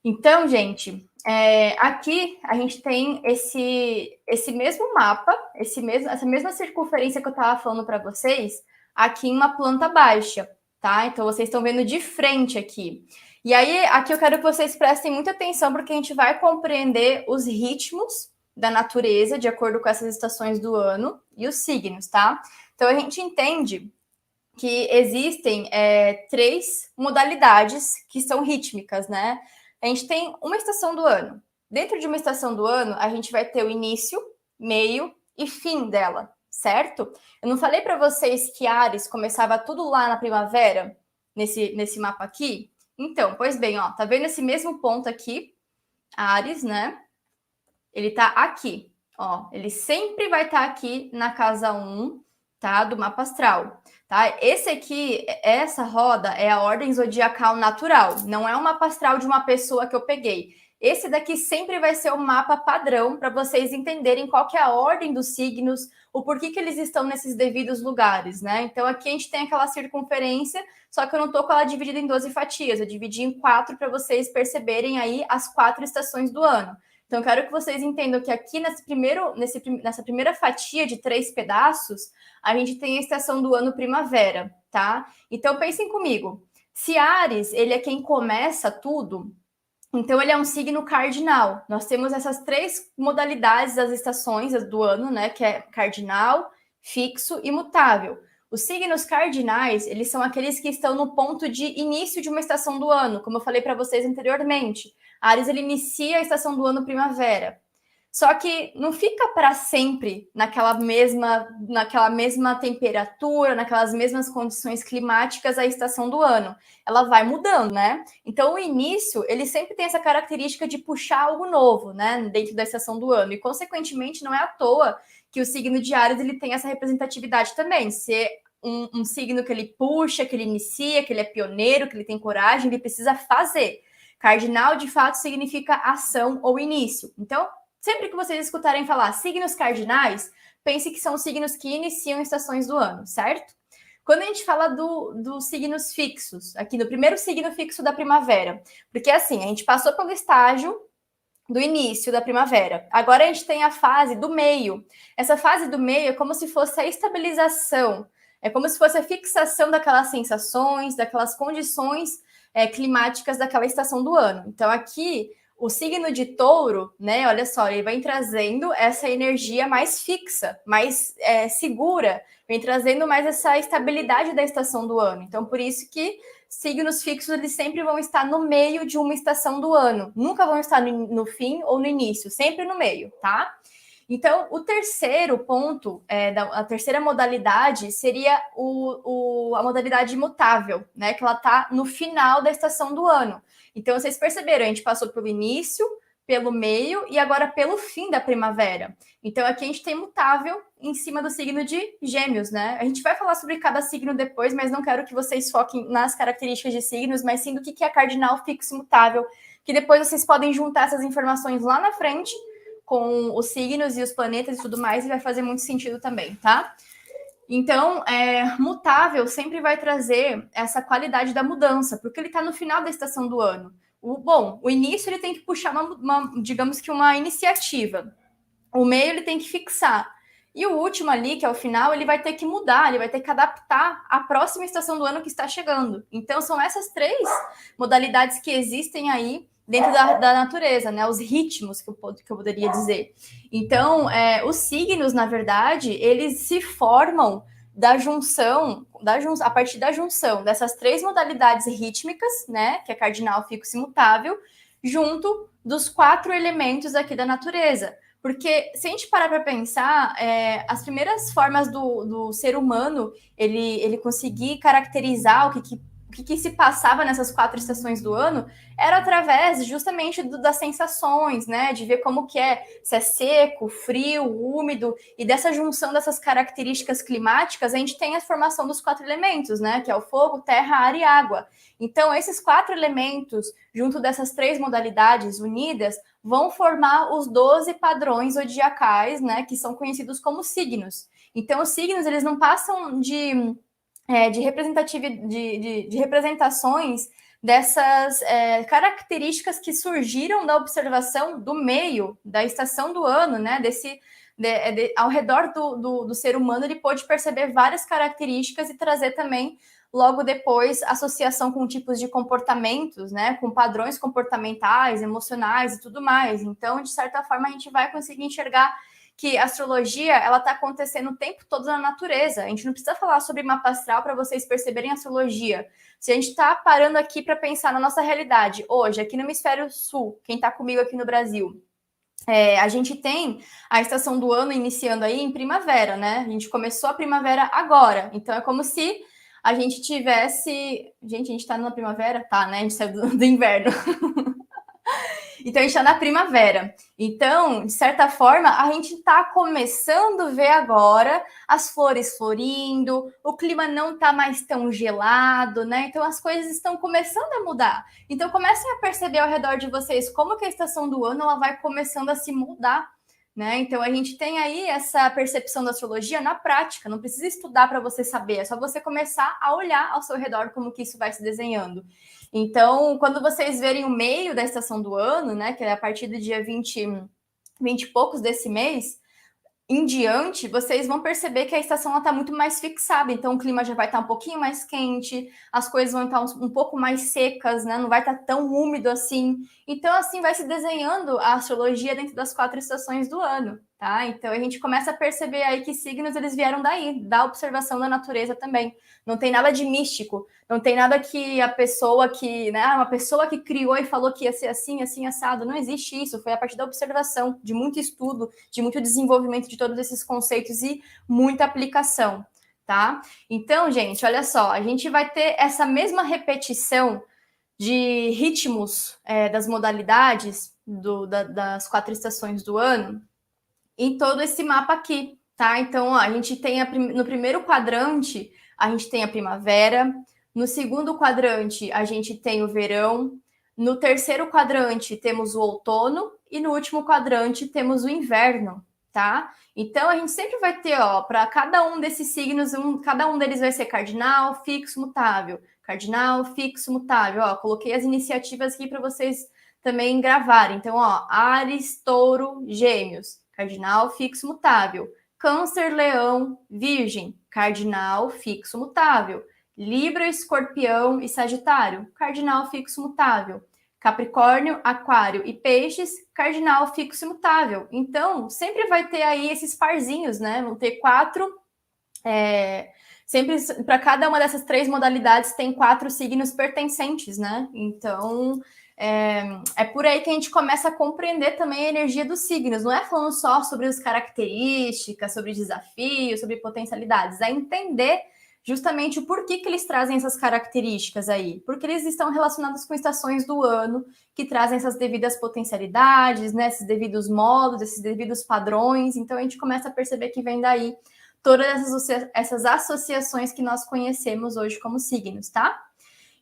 Então, gente, aqui a gente tem esse mesmo mapa, essa mesma circunferência que eu estava falando para vocês, aqui em uma planta baixa, tá? Então, vocês estão vendo de frente aqui. E aí, aqui eu quero que vocês prestem muita atenção, porque a gente vai compreender os ritmos da natureza, de acordo com essas estações do ano, e os signos, tá? Então, a gente entende que existem 3 modalidades que são rítmicas, né? A gente tem uma estação do ano. Dentro de uma estação do ano, a gente vai ter o início, meio e fim dela, certo? Eu não falei para vocês que Áries começava tudo lá na primavera, nesse mapa aqui? Então, pois bem, ó, tá vendo esse mesmo ponto aqui? Áries, né? Ele tá aqui, ó. Ele sempre vai estar aqui na casa 1, tá? Do mapa astral, tá? Essa roda é a ordem zodiacal natural, não é o mapa astral de uma pessoa que eu peguei. Esse daqui sempre vai ser o mapa padrão para vocês entenderem qual que é a ordem dos signos, o porquê que eles estão nesses devidos lugares, né? Então aqui a gente tem aquela circunferência, só que eu não tô com ela dividida em 12 fatias, eu dividi em 4 para vocês perceberem aí as 4 estações do ano. Então, eu quero que vocês entendam que aqui nessa primeira fatia de 3 pedaços, a gente tem a estação do ano primavera, tá? Então, pensem comigo. Se Áries, ele é quem começa tudo, então ele é um signo cardinal. Nós temos essas 3 modalidades das estações do ano, né? Que é cardinal, fixo e mutável. Os signos cardinais, eles são aqueles que estão no ponto de início de uma estação do ano, como eu falei para vocês anteriormente. Áries, ele inicia a estação do ano primavera. Só que não fica para sempre naquela mesma temperatura, naquelas mesmas condições climáticas a estação do ano. Ela vai mudando, né? Então, o início, ele sempre tem essa característica de puxar algo novo, né? Dentro da estação do ano. E, consequentemente, não é à toa que o signo de Áries, ele tem essa representatividade também. Ser um signo que ele puxa, que ele inicia, que ele é pioneiro, que ele tem coragem, ele precisa fazer. Cardinal, de fato, significa ação ou início. Então, sempre que vocês escutarem falar signos cardinais, pense que são signos que iniciam estações do ano, certo? Quando a gente fala dos signos fixos, aqui no primeiro signo fixo da primavera, porque assim, a gente passou pelo estágio do início da primavera. Agora a gente tem a fase do meio. Essa fase do meio é como se fosse a estabilização, é como se fosse a fixação daquelas sensações, daquelas condições climáticas daquela estação do ano. Então, aqui, o signo de touro, né? Olha só, ele vem trazendo essa energia mais fixa, mais segura, vem trazendo mais essa estabilidade da estação do ano. Então, por isso que signos fixos, eles sempre vão estar no meio de uma estação do ano. Nunca vão estar no fim ou no início, sempre no meio, tá? Então, o terceiro ponto, a terceira modalidade seria a modalidade imutável, né? Que ela está no final da estação do ano. Então, vocês perceberam, a gente passou pelo início, pelo meio e agora pelo fim da primavera. Então, aqui a gente tem mutável em cima do signo de Gêmeos, né? A gente vai falar sobre cada signo depois, mas não quero que vocês foquem nas características de signos, mas sim do que é cardinal, fixo e mutável, que depois vocês podem juntar essas informações lá na frente com os signos e os planetas e tudo mais, e vai fazer muito sentido também, tá? Então, mutável sempre vai trazer essa qualidade da mudança, porque ele está no final da estação do ano. O início ele tem que puxar digamos que uma iniciativa. O meio ele tem que fixar. E o último ali, que é o final, ele vai ter que mudar, ele vai ter que adaptar à próxima estação do ano que está chegando. Então, são essas 3 modalidades que existem aí dentro da natureza, né? Os ritmos que eu poderia dizer. Então, os signos, na verdade, eles se formam a partir da junção dessas 3 modalidades rítmicas, né? Que é cardinal, fixo e mutável, junto dos 4 elementos aqui da natureza. Porque se a gente parar para pensar, as primeiras formas do ser humano ele conseguir caracterizar o que se passava nessas 4 estações do ano era através justamente das sensações, né? De ver como que se é seco, frio, úmido, e dessa junção dessas características climáticas, a gente tem a formação dos 4 elementos, né? Que é o fogo, terra, ar e água. Então, esses 4 elementos, junto dessas 3 modalidades unidas, vão formar os 12 padrões zodiacais, né, que são conhecidos como signos. Então, os signos, eles não passam de representações dessas características que surgiram da observação do meio, da estação do ano, né, ao redor do ser humano, ele pôde perceber várias características e trazer também logo depois associação com tipos de comportamentos, né, com padrões comportamentais, emocionais e tudo mais. Então, de certa forma, a gente vai conseguir enxergar que a astrologia, ela está acontecendo o tempo todo na natureza. A gente não precisa falar sobre mapa astral para vocês perceberem a astrologia. Se a gente está parando aqui para pensar na nossa realidade, hoje, aqui no Hemisfério Sul, quem está comigo aqui no Brasil, a gente tem a estação do ano iniciando aí em primavera, né? A gente começou a primavera agora. Então, é como se a gente tivesse... Gente, a gente tá na primavera? Tá, né? A gente saiu do inverno. Então, a gente está na primavera. Então, de certa forma, a gente está começando a ver agora as flores florindo, o clima não está mais tão gelado, né? Então, as coisas estão começando a mudar. Então, comecem a perceber ao redor de vocês como que a estação do ano ela vai começando a se mudar, né? Então, a gente tem aí essa percepção da astrologia na prática, não precisa estudar para você saber, é só você começar a olhar ao seu redor como que isso vai se desenhando. Então, quando vocês verem o meio da estação do ano, né, que é a partir do dia 20 e poucos desse mês, em diante, vocês vão perceber que a estação está muito mais fixada. Então, o clima já vai estar um pouquinho mais quente, as coisas vão estar um pouco mais secas, né? Não vai estar tão úmido assim. Então, assim, vai se desenhando a astrologia dentro das 4 estações do ano, tá? Então, a gente começa a perceber aí que signos, eles vieram daí, da observação da natureza também. Não tem nada de místico, não tem nada que a pessoa que, né, uma pessoa que criou e falou que ia ser assim, assim, assado. Não existe isso, foi a partir da observação, de muito estudo, de muito desenvolvimento de todos esses conceitos e muita aplicação, tá? Então, gente, olha só, a gente vai ter essa mesma repetição de ritmos das modalidades das 4 estações do ano em todo esse mapa aqui, tá? Então, ó, a gente tem no primeiro quadrante, a gente tem a primavera, no segundo quadrante, a gente tem o verão, no terceiro quadrante, temos o outono, e no último quadrante, temos o inverno, tá? Então, a gente sempre vai ter, ó, para cada um desses signos, cada um deles vai ser cardinal, fixo, mutável. Cardinal, fixo, mutável. Ó, coloquei as iniciativas aqui para vocês também gravarem. Então, ó, Áries, Touro, Gêmeos. Cardinal, fixo, mutável. Câncer, Leão, Virgem. Cardinal, fixo, mutável. Libra, Escorpião e Sagitário. Cardinal, fixo, mutável. Capricórnio, Aquário e Peixes, cardinal, fixo e mutável. Então, sempre vai ter aí esses parzinhos, né? Vão ter 4. Sempre para cada uma dessas 3 modalidades tem 4 signos pertencentes, né? Então, é por aí que a gente começa a compreender também a energia dos signos. Não é falando só sobre as características, sobre desafios, sobre potencialidades. É entender justamente o porquê que eles trazem essas características aí. Porque eles estão relacionados com estações do ano, que trazem essas devidas potencialidades, né? Esses devidos modos, esses devidos padrões. Então, a gente começa a perceber que vem daí todas essas associações que nós conhecemos hoje como signos, tá?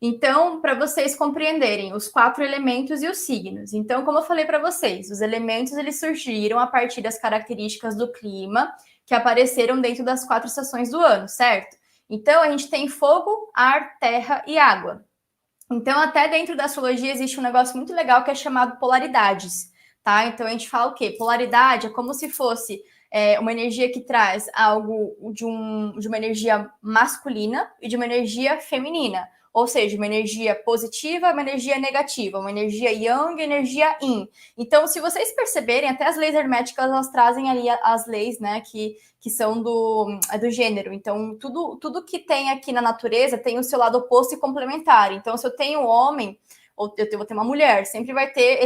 Então, para vocês compreenderem os 4 elementos e os signos. Então, como eu falei para vocês, os elementos eles surgiram a partir das características do clima que apareceram dentro das 4 estações do ano, certo? Então, a gente tem fogo, ar, terra e água. Então, até dentro da astrologia existe um negócio muito legal que é chamado polaridades, tá? Então a gente fala o quê? Polaridade é como se fosse uma energia que traz algo de uma energia masculina e de uma energia feminina. Ou seja, uma energia positiva, uma energia negativa, uma energia yang e energia yin. Então, se vocês perceberem, até as leis herméticas, elas trazem ali as leis, né, que são do gênero. Então, tudo que tem aqui na natureza tem o seu lado oposto e complementar. Então, se eu tenho homem, ou eu vou ter uma mulher, sempre vai ter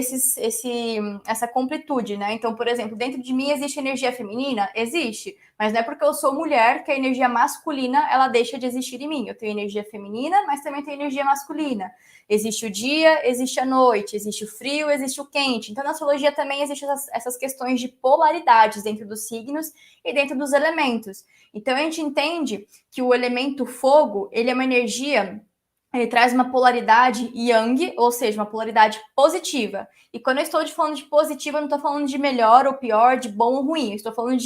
essa completude, né? Então, por exemplo, dentro de mim existe energia feminina? Existe, mas não é porque eu sou mulher que a energia masculina ela deixa de existir em mim. Eu tenho energia feminina, mas também tenho energia masculina. Existe o dia, existe a noite, existe o frio, existe o quente. Então, na astrologia também existem essas questões de polaridades dentro dos signos e dentro dos elementos. Então, a gente entende que o elemento fogo, ele é uma energia, ele traz uma polaridade yang, ou seja, uma polaridade positiva. E quando eu estou falando de positiva, eu não estou falando de melhor ou pior, de bom ou ruim. Eu estou falando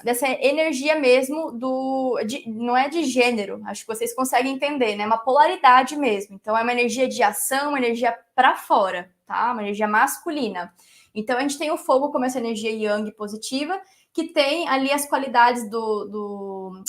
dessa energia mesmo não é de gênero, acho que vocês conseguem entender, né? Uma polaridade mesmo. Então, é uma energia de ação, uma energia para fora, tá? Uma energia masculina. Então, a gente tem o fogo como essa energia yang positiva, que tem ali as qualidades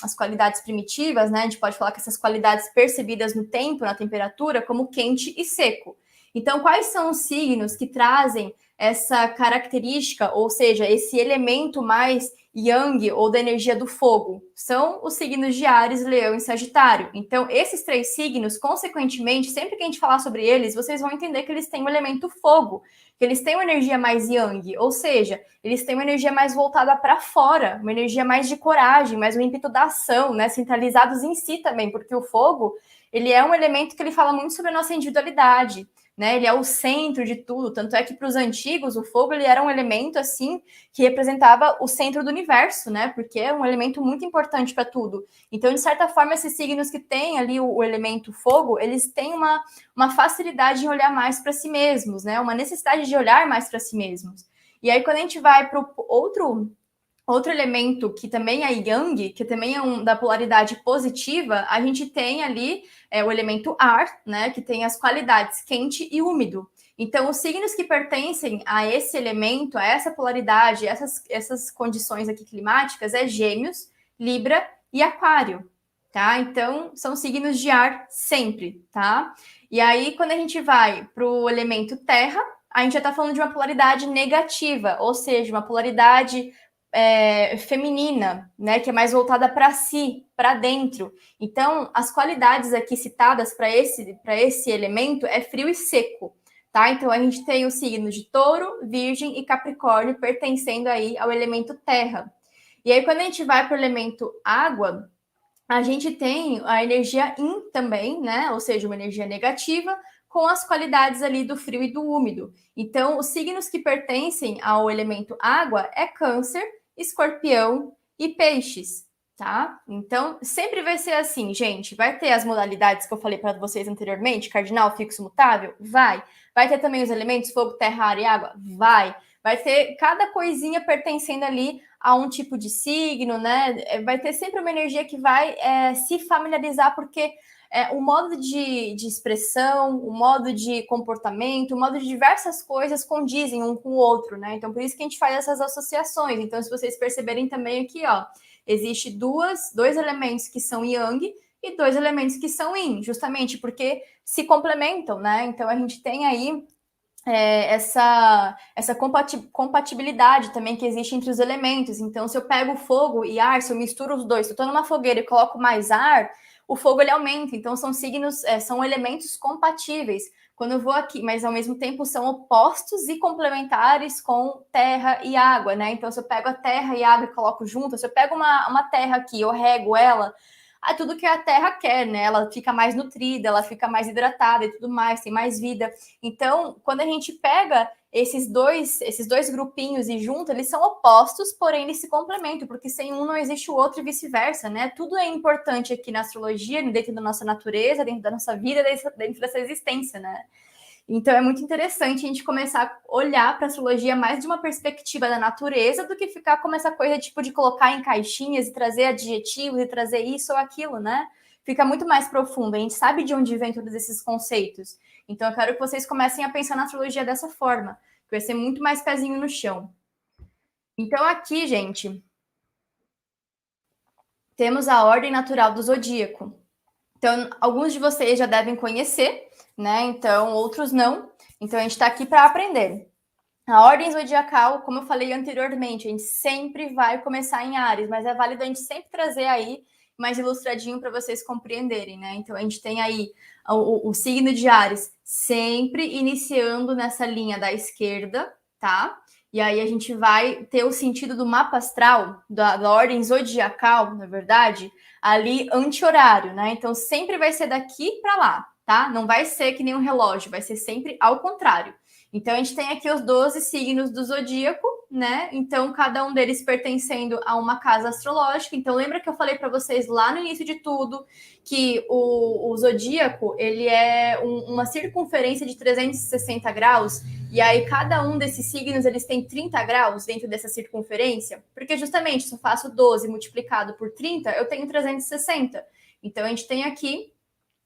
as qualidades primitivas, né? A gente pode falar que essas qualidades percebidas no tempo, na temperatura, como quente e seco. Então, quais são os signos que trazem essa característica, ou seja, esse elemento mais yang ou da energia do fogo? São os signos de Áries, Leão e Sagitário. Então, esses três signos, consequentemente, sempre que a gente falar sobre eles, vocês vão entender que eles têm o elemento fogo, que eles têm uma energia mais yang, ou seja, eles têm uma energia mais voltada para fora, uma energia mais de coragem, mais um ímpeto da ação, né? Centralizados em si também, porque o fogo, ele é um elemento que ele fala muito sobre a nossa individualidade, né? Ele é o centro de tudo, tanto é que para os antigos o fogo ele era um elemento assim que representava o centro do universo, né? Porque é um elemento muito importante para tudo. Então, de certa forma, esses signos que têm ali o elemento fogo, eles têm uma facilidade em olhar mais para si mesmos, né? Uma necessidade de olhar mais para si mesmos. E aí, quando a gente vai para o outro elemento que também é yang, que também é da polaridade positiva, a gente tem ali o elemento ar, né, que tem as qualidades quente e úmido. Então, os signos que pertencem a esse elemento, a essa polaridade, essas condições aqui climáticas, é Gêmeos, Libra e Aquário, tá? Então, são signos de ar sempre, tá? E aí, quando a gente vai para o elemento terra, a gente já está falando de uma polaridade negativa, ou seja, uma polaridade feminina, né, que é mais voltada para si, para dentro. Então, as qualidades aqui citadas para esse elemento é frio e seco, tá? Então, a gente tem os signos de Touro, Virgem e Capricórnio pertencendo aí ao elemento terra. E aí, quando a gente vai para o elemento água, a gente tem a energia yin também, né? Ou seja, uma energia negativa, com as qualidades ali do frio e do úmido. Então, os signos que pertencem ao elemento água é Câncer, Escorpião e Peixes, tá? Então, sempre vai ser assim, gente. Vai ter as modalidades que eu falei para vocês anteriormente, cardinal, fixo, mutável? Vai. Vai ter também os elementos fogo, terra, ar e água? Vai. Vai ter cada coisinha pertencendo ali a um tipo de signo, né? Vai ter sempre uma energia que vai se familiarizar, porque o modo de expressão, o modo de comportamento, o modo de diversas coisas condizem um com o outro, né? Então, por isso que a gente faz essas associações. Então, se vocês perceberem também aqui, ó, existe dois elementos que são yang e dois elementos que são yin, justamente porque se complementam, né? Então, a gente tem aí essa compatibilidade também que existe entre os elementos. Então, se eu pego fogo e ar, se eu misturo os dois, se eu estou numa fogueira e coloco mais ar, o fogo ele aumenta. Então, são signos, são elementos compatíveis. Quando eu vou aqui, mas ao mesmo tempo são opostos e complementares com terra e água, né? Então, se eu pego a terra e a água e coloco junto, se eu pego uma terra aqui, eu rego ela, tudo que a terra quer, né? Ela fica mais nutrida, ela fica mais hidratada e tudo mais, tem mais vida. Então, quando a gente pega esses dois grupinhos e junta, eles são opostos, porém eles se complementam, porque sem um não existe o outro e vice-versa, né? Tudo é importante aqui na astrologia, dentro da nossa natureza, dentro da nossa vida, dentro dessa existência, né? Então é muito interessante a gente começar a olhar para a astrologia mais de uma perspectiva da natureza do que ficar com essa coisa tipo de colocar em caixinhas e trazer adjetivos e trazer isso ou aquilo, né? Fica muito mais profundo. A gente sabe de onde vem todos esses conceitos. Então eu quero que vocês comecem a pensar na astrologia dessa forma. vai ser muito mais pezinho no chão. Então, aqui, gente, temos a ordem natural do zodíaco. Então, alguns de vocês já devem conhecer, né? Então, outros não. Então, a gente está aqui para aprender. A ordem zodiacal, como eu falei anteriormente, a gente sempre vai começar em Áries, mas é válido a gente sempre trazer aí mais ilustradinho para vocês compreenderem, né? Então, a gente tem aí o signo de Áries sempre iniciando nessa linha da esquerda, tá? E aí a gente vai ter o sentido do mapa astral, da ordem zodiacal, na verdade, ali anti-horário, né? Então, sempre vai ser daqui para lá, tá? Não vai ser que nem um relógio, vai ser sempre ao contrário. Então, a gente tem aqui os 12 signos do zodíaco, né? Então, cada um deles pertencendo a uma casa astrológica. Então, lembra que eu falei para vocês lá no início de tudo que o zodíaco, ele é uma circunferência de 360 graus, e aí cada um desses signos, eles têm 30 graus dentro dessa circunferência, porque justamente se eu faço 12 multiplicado por 30, eu tenho 360. Então, a gente tem aqui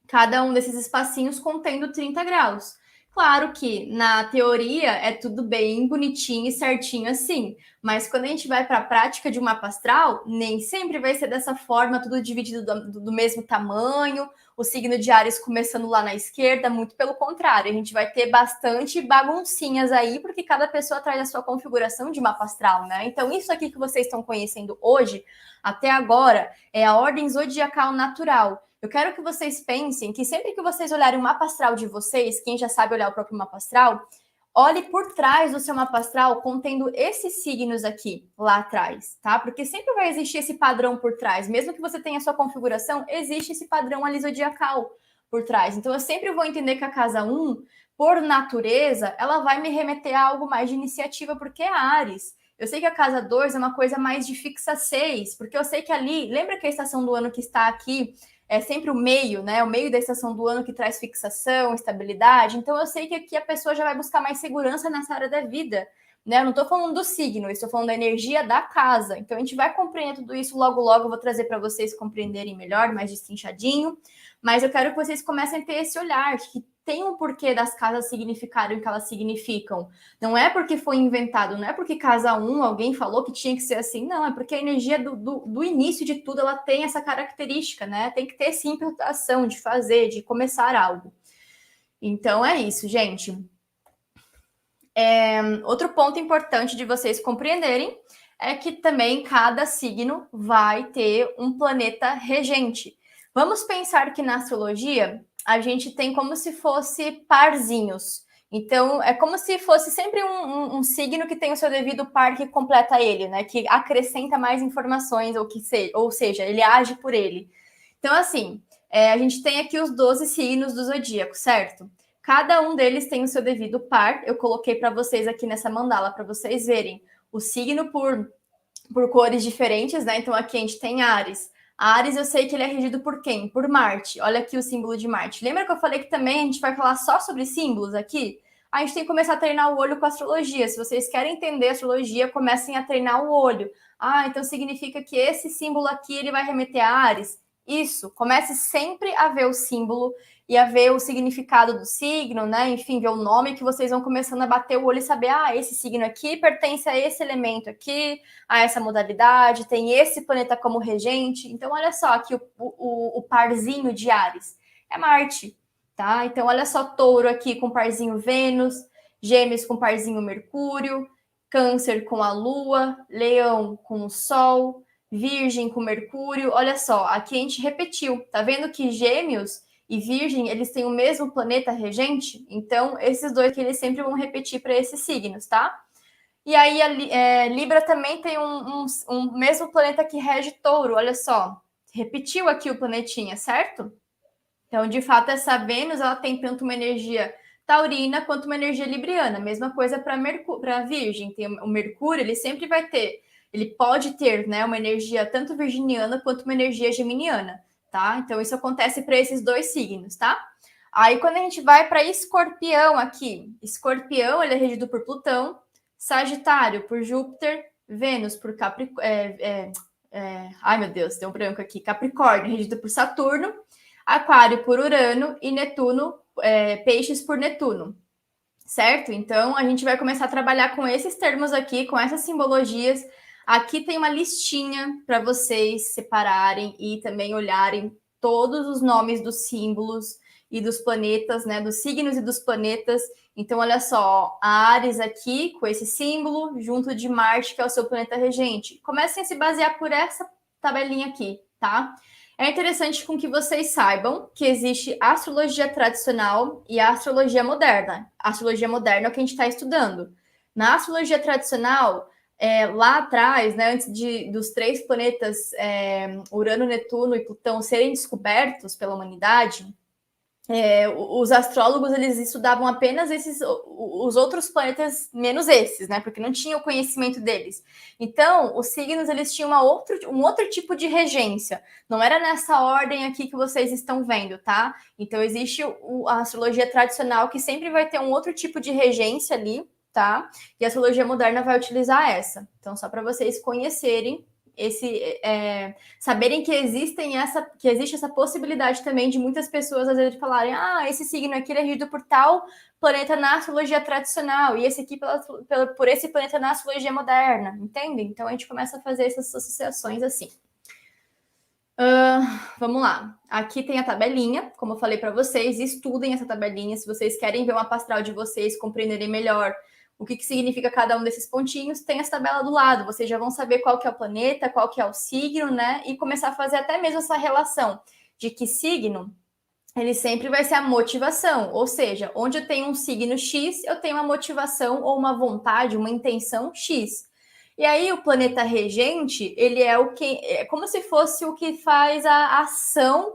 cada um desses espacinhos contendo 30 graus. Claro que na teoria é tudo bem bonitinho e certinho assim, mas quando a gente vai para a prática de um mapa astral, nem sempre vai ser dessa forma, tudo dividido do mesmo tamanho, o signo de Áries começando lá na esquerda, muito pelo contrário, a gente vai ter bastante baguncinhas aí, porque cada pessoa traz a sua configuração de mapa astral, né? Então, isso aqui que vocês estão conhecendo hoje, até agora, é a ordem zodiacal natural. Eu quero que vocês pensem que sempre que vocês olharem o mapa astral de vocês, quem já sabe olhar o próprio mapa astral, olhe por trás do seu mapa astral contendo esses signos aqui, lá atrás, tá? Porque sempre vai existir esse padrão por trás. Mesmo que você tenha a sua configuração, existe esse padrão ali zodiacal por trás. Então, eu sempre vou entender que a casa 1, por natureza, ela vai me remeter a algo mais de iniciativa, porque é Áries. Eu sei que a casa 2 é uma coisa mais de fixa 6, porque eu sei que ali, lembra que a estação do ano que está aqui é sempre o meio, né? O meio da estação do ano que traz fixação, estabilidade. Então, eu sei que aqui a pessoa já vai buscar mais segurança nessa área da vida, né? Eu não estou falando do signo, eu estou falando da energia da casa. Então, a gente vai compreender tudo isso logo, logo. Eu vou trazer para vocês compreenderem melhor, mais destrinchadinho. Mas eu quero que vocês comecem a ter esse olhar, que tem um porquê das casas significarem o que elas significam. Não é porque foi inventado, não é porque casa 1 alguém falou que tinha que ser assim, não, é porque a energia do início de tudo, ela tem essa característica, né? Tem que ter sim implantação de fazer, de começar algo. Então é isso, gente. Outro ponto importante de vocês compreenderem é que também cada signo vai ter um planeta regente. Vamos pensar que na astrologia a gente tem como se fosse parzinhos. Então, é como se fosse sempre um signo que tem o seu devido par que completa ele, né? Que acrescenta mais informações, ou seja, ele age por ele. Então, assim, a gente tem aqui os 12 signos do zodíaco, certo? Cada um deles tem o seu devido par. Eu coloquei para vocês aqui nessa mandala, para vocês verem o signo por cores diferentes, né? Então, aqui a gente tem Áries. Áries, eu sei que ele é regido por quem? Por Marte. Olha aqui o símbolo de Marte. Lembra que eu falei que também a gente vai falar só sobre símbolos aqui? A gente tem que começar a treinar o olho com a astrologia. Se vocês querem entender a astrologia, comecem a treinar o olho. Então significa que esse símbolo aqui ele vai remeter a Áries? Isso. Comece sempre a ver o símbolo e a ver o significado do signo, né? Enfim, ver o nome que vocês vão começando a bater o olho e saber, esse signo aqui pertence a esse elemento aqui, a essa modalidade, tem esse planeta como regente. Então, olha só aqui o parzinho de Áries. É Marte, tá? Então, olha só Touro aqui com parzinho Vênus, Gêmeos com parzinho Mercúrio, Câncer com a Lua, Leão com o Sol, Virgem com Mercúrio. Olha só, aqui a gente repetiu. Tá vendo que Gêmeos e Virgem, eles têm o mesmo planeta regente? Então, esses dois que eles sempre vão repetir para esses signos, tá? E aí, Libra também tem um mesmo planeta que rege Touro, olha só. Repetiu aqui o planetinha, certo? Então, de fato, essa Vênus, ela tem tanto uma energia taurina quanto uma energia libriana. Mesma coisa para Virgem. Tem o Mercúrio, ele sempre vai ter, ele pode ter, né, uma energia tanto virginiana quanto uma energia geminiana, tá? Então, isso acontece para esses dois signos, tá? Aí, quando a gente vai para Escorpião aqui, Escorpião, ele é regido por Plutão, Sagitário por Júpiter, Vênus por Capricórnio, ai meu Deus, tem um branco aqui, Capricórnio, regido por Saturno, Aquário por Urano e Netuno, Peixes por Netuno. certo? Então, a gente vai começar a trabalhar com esses termos aqui, com essas simbologias. Aqui tem uma listinha para vocês separarem e também olharem todos os nomes dos símbolos e dos planetas, né? Dos signos e dos planetas. Então, olha só, a Áries aqui, com esse símbolo, junto de Marte, que é o seu planeta regente. Comecem a se basear por essa tabelinha aqui, tá? É interessante com que vocês saibam que existe a astrologia tradicional e a astrologia moderna. A astrologia moderna é o que a gente está estudando. Na astrologia tradicional, lá atrás, né, antes dos 3 planetas, Urano, Netuno e Plutão, serem descobertos pela humanidade, os astrólogos eles estudavam apenas os outros planetas menos esses, né? Porque não tinha o conhecimento deles. Então, os signos eles tinham um outro tipo de regência. Não era nessa ordem aqui que vocês estão vendo, tá? Então, existe a astrologia tradicional que sempre vai ter um outro tipo de regência ali, tá? E a astrologia moderna vai utilizar essa. Então, só para vocês conhecerem saberem que que existe essa possibilidade também de muitas pessoas às vezes falarem, esse signo aqui é regido por tal planeta na astrologia tradicional e esse aqui por esse planeta na astrologia moderna, entende? Então a gente começa a fazer essas associações assim. Vamos lá. Aqui tem a tabelinha, como eu falei para vocês, estudem essa tabelinha se vocês querem ver o mapa astral de vocês, compreenderem melhor o que significa cada um desses pontinhos, tem essa tabela do lado. Vocês já vão saber qual que é o planeta, qual que é o signo, né? E começar a fazer até mesmo essa relação de que signo, ele sempre vai ser a motivação. Ou seja, onde eu tenho um signo X, eu tenho uma motivação ou uma vontade, uma intenção X. E aí o planeta regente, ele é como se fosse o que faz a ação,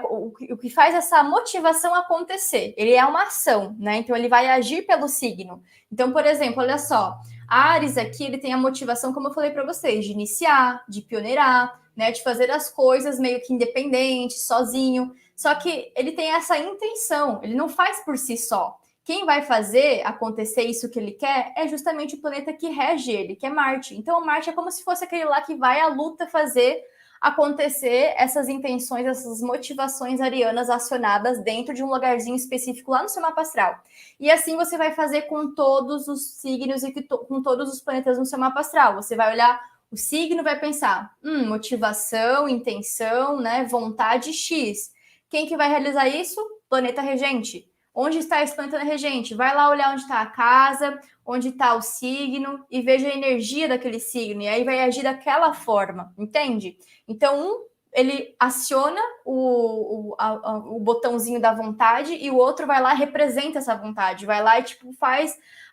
o que faz essa motivação acontecer. Ele é uma ação, né? Então ele vai agir pelo signo. Então, por exemplo, olha só, Áries aqui, ele tem a motivação, como eu falei para vocês, de iniciar, de pioneirar, né? De fazer as coisas meio que independente, sozinho. Só que ele tem essa intenção, ele não faz por si só. Quem vai fazer acontecer isso que ele quer é justamente o planeta que rege ele, que é Marte. Então, Marte é como se fosse aquele lá que vai à luta fazer acontecer essas intenções, essas motivações arianas acionadas dentro de um lugarzinho específico lá no seu mapa astral. E assim você vai fazer com todos os signos e com todos os planetas no seu mapa astral. Você vai olhar o signo, vai pensar, motivação, intenção, né, vontade X. Quem que vai realizar isso? Planeta regente. Onde está esse planeta regente? Vai lá olhar onde está a casa, onde está o signo e veja a energia daquele signo. E aí vai agir daquela forma, entende? Então, ele aciona o botãozinho da vontade e o outro vai lá e representa essa vontade. Vai lá e,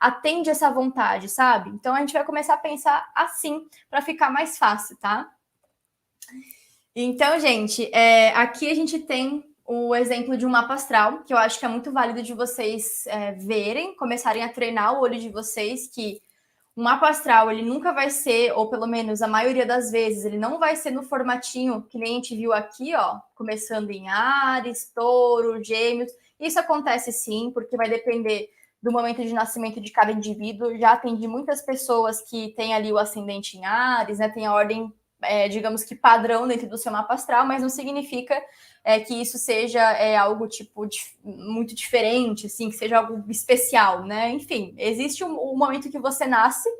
atende essa vontade, sabe? Então, a gente vai começar a pensar assim para ficar mais fácil, tá? Então, gente, aqui a gente tem o exemplo de um mapa astral, que eu acho que é muito válido de vocês verem, começarem a treinar o olho de vocês, que o mapa astral, ele nunca vai ser, ou pelo menos a maioria das vezes, ele não vai ser no formatinho que nem a gente viu aqui, ó, começando em Áries, Touro, Gêmeos. Isso acontece sim, porque vai depender do momento de nascimento de cada indivíduo. Já atendi muitas pessoas que têm ali o ascendente em Áries, né, tem a ordem, digamos que padrão dentro do seu mapa astral, mas não significa que isso seja algo muito diferente, assim, que seja algo especial, né? Enfim, existe o momento que você nasce,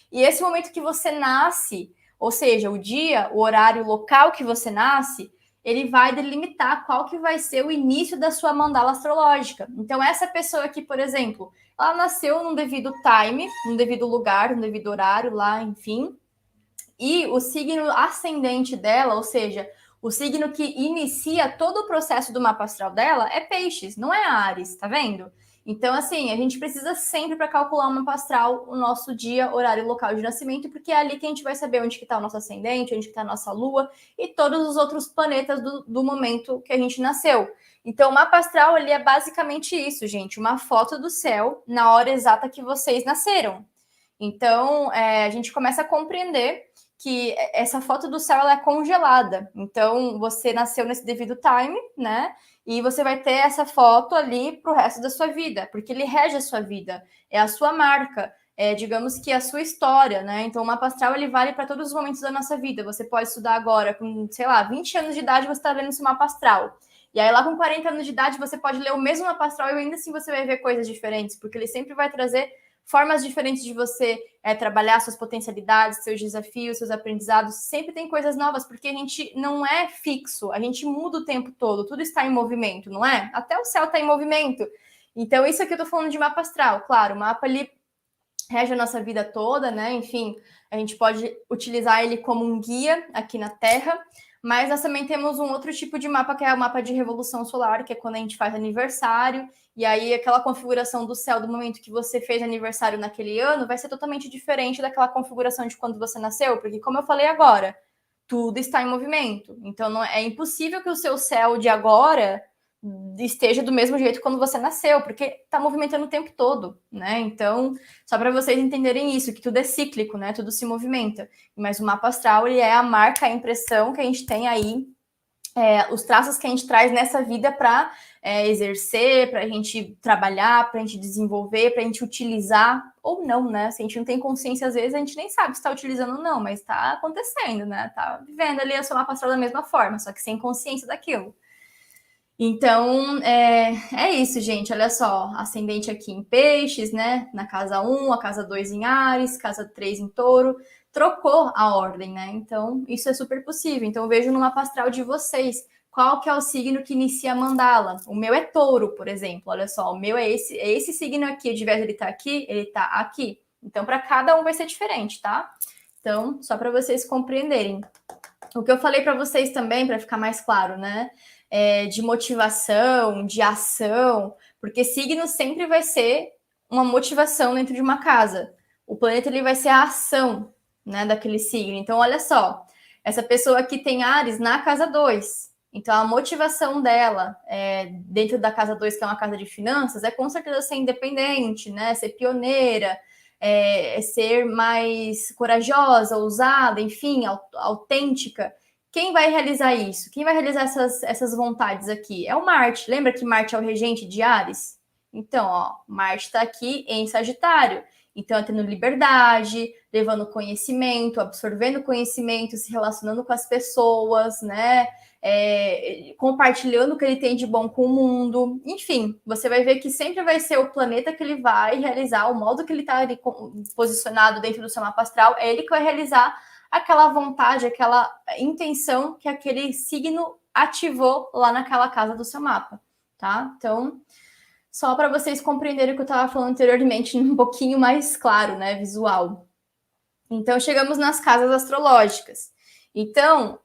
e esse momento que você nasce, ou seja, o dia, o horário, o local que você nasce, ele vai delimitar qual que vai ser o início da sua mandala astrológica. Então, essa pessoa aqui, por exemplo, ela nasceu num devido time, num devido lugar, num devido horário lá, enfim, e o signo ascendente dela, ou seja, o signo que inicia todo o processo do mapa astral dela é Peixes, não é Áries, tá vendo? Então, assim, a gente precisa sempre para calcular o mapa astral, o nosso dia, horário e local de nascimento, porque é ali que a gente vai saber onde que está o nosso ascendente, onde que está a nossa lua e todos os outros planetas do momento que a gente nasceu. Então, o mapa astral, ele é basicamente isso, gente, uma foto do céu na hora exata que vocês nasceram. Então, a gente começa a compreender que essa foto do céu ela é congelada. Então, você nasceu nesse devido time, né? E você vai ter essa foto ali para o resto da sua vida, porque ele rege a sua vida, é a sua marca, digamos que a sua história, né? Então, o mapa astral ele vale para todos os momentos da nossa vida. Você pode estudar agora, com, sei lá, 20 anos de idade, você está vendo esse mapa astral. E aí, lá com 40 anos de idade, você pode ler o mesmo mapa astral e ainda assim você vai ver coisas diferentes, porque ele sempre vai trazer formas diferentes de você trabalhar suas potencialidades, seus desafios, seus aprendizados. Sempre tem coisas novas, porque a gente não é fixo, a gente muda o tempo todo, tudo está em movimento, não é? Até o céu está em movimento. Então, isso aqui eu tô falando de mapa astral. Claro, o mapa ali rege a nossa vida toda, né? Enfim, a gente pode utilizar ele como um guia aqui na Terra, mas nós também temos um outro tipo de mapa, que é o mapa de revolução solar, que é quando a gente faz aniversário, e aí aquela configuração do céu do momento que você fez aniversário naquele ano vai ser totalmente diferente daquela configuração de quando você nasceu, porque como eu falei agora, tudo está em movimento. Então não é impossível que o seu céu de agora esteja do mesmo jeito quando você nasceu, porque está movimentando o tempo todo, né? Então, só para vocês entenderem isso, que tudo é cíclico, né? Tudo se movimenta. Mas o mapa astral, ele é a marca, a impressão que a gente tem aí, os traços que a gente traz nessa vida para exercer, para a gente trabalhar, para a gente desenvolver, para a gente utilizar ou não, né? Se a gente não tem consciência, às vezes, a gente nem sabe se está utilizando ou não, mas está acontecendo, né? Tá vivendo ali a sua mapa astral da mesma forma, só que sem consciência daquilo. Então, é isso, gente. Olha só, ascendente aqui em Peixes, né? Na casa 1, a casa 2 em Áries, casa 3 em Touro. Trocou a ordem, né? Então, isso é super possível. Então, eu vejo no mapa astral de vocês qual que é o signo que inicia a mandala. O meu é Touro, por exemplo. Olha só, o meu é esse signo aqui. De vez ele tá aqui, ele tá aqui. Então, para cada um vai ser diferente, tá? Então, só para vocês compreenderem. O que eu falei para vocês também, para ficar mais claro, né? De motivação, de ação, porque signo sempre vai ser uma motivação dentro de uma casa. O planeta ele vai ser a ação, né, daquele signo. Então, olha só, essa pessoa aqui tem Áries na casa 2. Então, a motivação dela dentro da casa 2, que é uma casa de finanças, é com certeza ser independente, né? Ser pioneira, ser mais corajosa, ousada, enfim, autêntica. Quem vai realizar isso? Quem vai realizar essas vontades aqui? É o Marte. Lembra que Marte é o regente de Áries? Então, ó, Marte está aqui em Sagitário. Então, tendo liberdade, levando conhecimento, absorvendo conhecimento, se relacionando com as pessoas, né? Compartilhando o que ele tem de bom com o mundo. Enfim, você vai ver que sempre vai ser o planeta que ele vai realizar, o modo que ele está posicionado dentro do seu mapa astral, é ele que vai realizar aquela vontade, aquela intenção que aquele signo ativou lá naquela casa do seu mapa, tá? Então, só para vocês compreenderem o que eu estava falando anteriormente, um pouquinho mais claro, né, visual. Então, chegamos nas casas astrológicas. Então,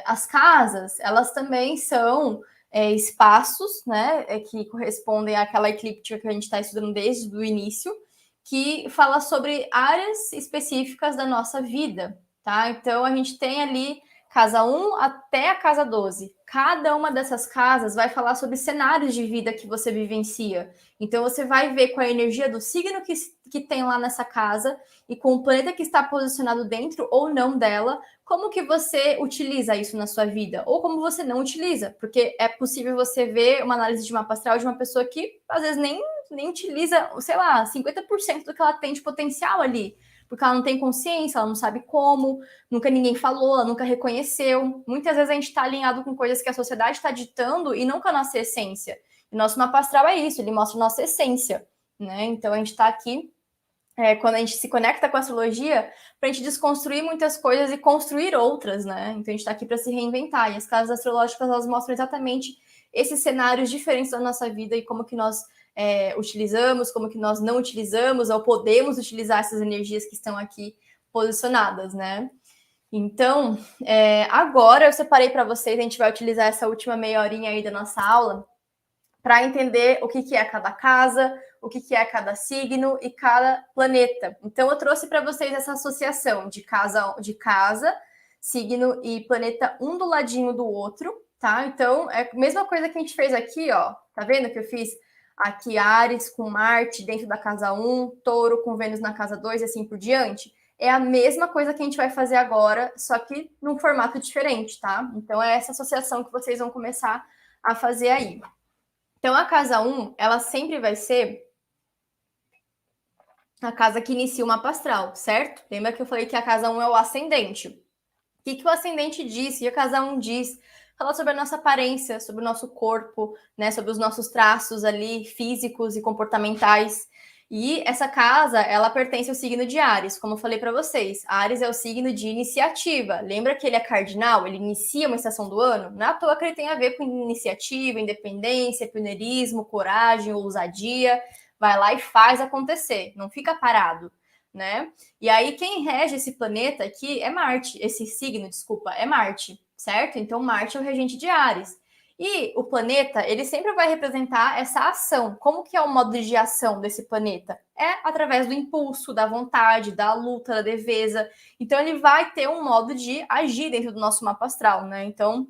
as casas, elas também são espaços, né, que correspondem àquela eclíptica que a gente está estudando desde o início, que fala sobre áreas específicas da nossa vida, tá? Então, a gente tem ali casa 1 até a casa 12. Cada uma dessas casas vai falar sobre cenários de vida que você vivencia. Então, você vai ver com a energia do signo que tem lá nessa casa e com o planeta que está posicionado dentro ou não dela, como que você utiliza isso na sua vida, ou como você não utiliza, porque é possível você ver uma análise de mapa astral de uma pessoa que, às vezes, nem utiliza, sei lá, 50% do que ela tem de potencial ali, porque ela não tem consciência, ela não sabe como, nunca ninguém falou, ela nunca reconheceu. Muitas vezes a gente está alinhado com coisas que a sociedade está ditando e não com a nossa essência. E nosso mapa astral é isso, ele mostra a nossa essência, né? Então a gente está aqui, quando a gente se conecta com a astrologia, para a gente desconstruir muitas coisas e construir outras, né? Então a gente está aqui para se reinventar. E as casas astrológicas, elas mostram exatamente esses cenários diferentes da nossa vida e como que nós utilizamos, como que nós não utilizamos, ou podemos utilizar essas energias que estão aqui posicionadas, né? Então, agora eu separei para vocês, a gente vai utilizar essa última meia horinha aí da nossa aula para entender o que é cada casa, o que é cada signo e cada planeta. Então, eu trouxe para vocês essa associação de casa, signo e planeta um do ladinho do outro, tá? Então, é a mesma coisa que a gente fez aqui, ó. Tá vendo que eu fiz aqui Áries com Marte dentro da casa 1, Touro com Vênus na casa 2 e assim por diante? É a mesma coisa que a gente vai fazer agora, só que num formato diferente, tá? Então, é essa associação que vocês vão começar a fazer aí. Então, a casa 1, ela sempre vai ser a casa que inicia o mapa astral, certo? Lembra que eu falei que a casa 1 é o ascendente. O que o ascendente diz? O que a casa 1 diz? fala sobre a nossa aparência, sobre o nosso corpo, né, sobre os nossos traços ali físicos e comportamentais. E essa casa, ela pertence ao signo de Áries, como eu falei para vocês. Áries é o signo de iniciativa. Lembra que ele é cardinal? Ele inicia uma estação do ano? Não é à toa que ele tem a ver com iniciativa, independência, pioneirismo, coragem, ousadia. Vai lá e faz acontecer, não fica parado, né? E aí quem rege esse planeta aqui é Marte, esse signo, desculpa, é Marte, certo? Então Marte é o regente de Áries. E o planeta, ele sempre vai representar essa ação. Como que é o modo de ação desse planeta? É através do impulso, da vontade, da luta, da defesa. Então ele vai ter um modo de agir dentro do nosso mapa astral, né? Então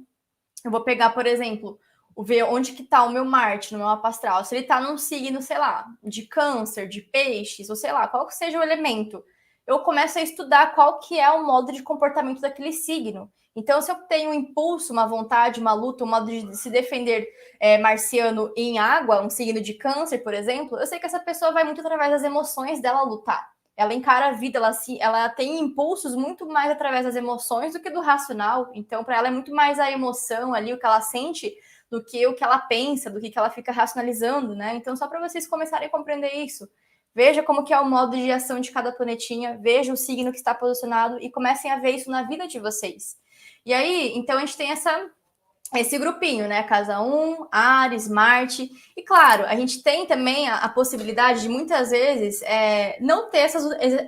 eu vou pegar, por exemplo, ver onde que tá o meu Marte no meu mapa astral. Se ele tá num signo, sei lá, de câncer, de peixes, ou sei lá, qual que seja o elemento, eu começo a estudar qual que é o modo de comportamento daquele signo. Então, se eu tenho um impulso, uma vontade, uma luta, um modo de se defender marciano em água, um signo de câncer, por exemplo, eu sei que essa pessoa vai muito através das emoções dela lutar. Ela encara a vida, ela tem impulsos muito mais através das emoções do que do racional. Então, para ela é muito mais a emoção ali, o que ela sente, do que o que ela pensa, do que ela fica racionalizando, né? Então, só para vocês começarem a compreender isso. Veja como que é o modo de ação de cada planetinha, veja o signo que está posicionado e comecem a ver isso na vida de vocês. E aí, então a gente tem esse grupinho, né? Casa 1, Áries, Marte. E claro, a gente tem também a possibilidade de muitas vezes não ter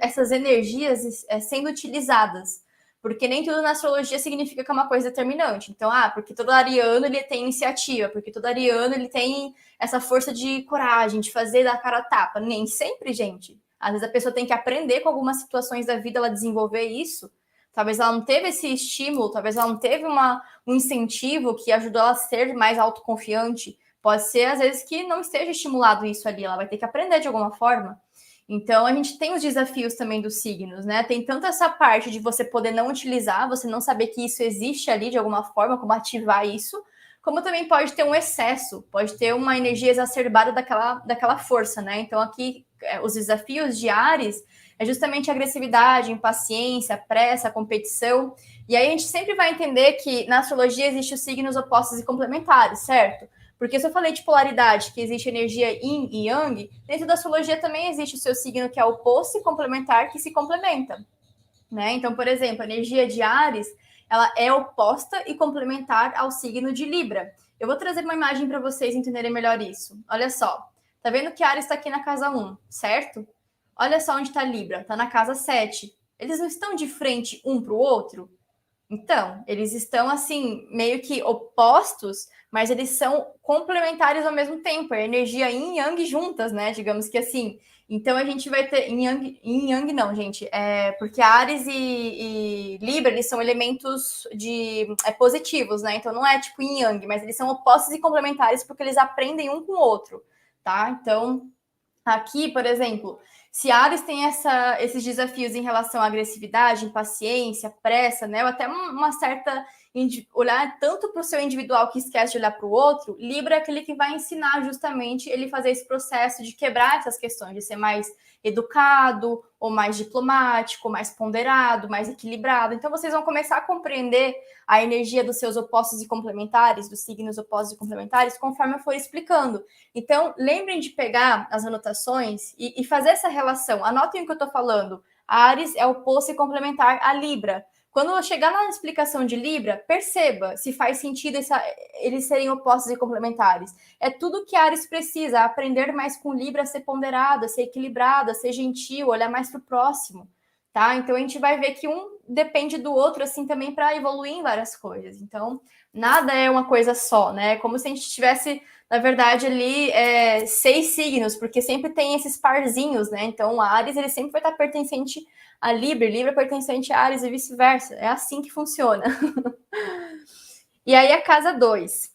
essas energias sendo utilizadas. Porque nem tudo na astrologia significa que é uma coisa determinante. Então, porque todo ariano ele tem iniciativa, porque todo ariano ele tem essa força de coragem, de fazer da cara a tapa. Nem sempre, gente. Às vezes a pessoa tem que aprender com algumas situações da vida, ela desenvolver isso. Talvez ela não teve esse estímulo, talvez ela não teve um incentivo que ajudou ela a ser mais autoconfiante. Pode ser, às vezes, que não esteja estimulado isso ali, ela vai ter que aprender de alguma forma. Então, a gente tem os desafios também dos signos, né? Tem tanto essa parte de você poder não utilizar, você não saber que isso existe ali de alguma forma, como ativar isso, como também pode ter um excesso, pode ter uma energia exacerbada daquela força, né? Então, aqui, os desafios de Áries é justamente a agressividade, impaciência, pressa, competição. E aí a gente sempre vai entender que na astrologia existem os signos opostos e complementares, certo? Porque se eu falei de polaridade, que existe energia yin e yang, dentro da astrologia também existe o seu signo que é oposto e complementar, que se complementa, né? Então, por exemplo, a energia de Áries, ela é oposta e complementar ao signo de Libra. Eu vou trazer uma imagem para vocês entenderem melhor isso. Olha só. Tá vendo que Áries está aqui na casa 1, certo? Olha só onde está Libra, está na casa 7. Eles não estão de frente um para o outro? Então, eles estão assim, meio que opostos, mas eles são complementares ao mesmo tempo. É energia yin e yang juntas, né? Digamos que assim. Então a gente vai ter yin yang não, gente. Porque Ares e Libra, eles são elementos positivos, né? Então não é tipo yin yang, mas eles são opostos e complementares porque eles aprendem um com o outro, tá? Então, aqui, por exemplo, se Ares tem esses desafios em relação à agressividade, impaciência, pressa, né? Ou até uma certa olhar tanto para o seu individual que esquece de olhar para o outro, Libra é aquele que vai ensinar justamente ele fazer esse processo de quebrar essas questões, de ser mais educado, ou mais diplomático, ou mais ponderado, mais equilibrado. Então vocês vão começar a compreender a energia dos seus opostos e complementares, dos signos opostos e complementares, conforme eu for explicando. Então, lembrem de pegar as anotações e fazer essa relação. Anotem o que eu estou falando. Áries é oposto e complementar a Libra. Quando eu chegar na explicação de Libra, perceba se faz sentido eles serem opostos e complementares. É tudo que Áries precisa, aprender mais com Libra, a ser ponderado, a ser equilibrado, a ser gentil, olhar mais para o próximo, tá? Então a gente vai ver que um depende do outro, assim, também para evoluir em várias coisas. Então, nada é uma coisa só, né? Como se a gente tivesse, na verdade, ali 6 signos, porque sempre tem esses parzinhos, né? Então, a Áries, ele sempre vai estar pertencente a Libra pertencente a Áries e vice-versa. É assim que funciona. E aí a casa 2.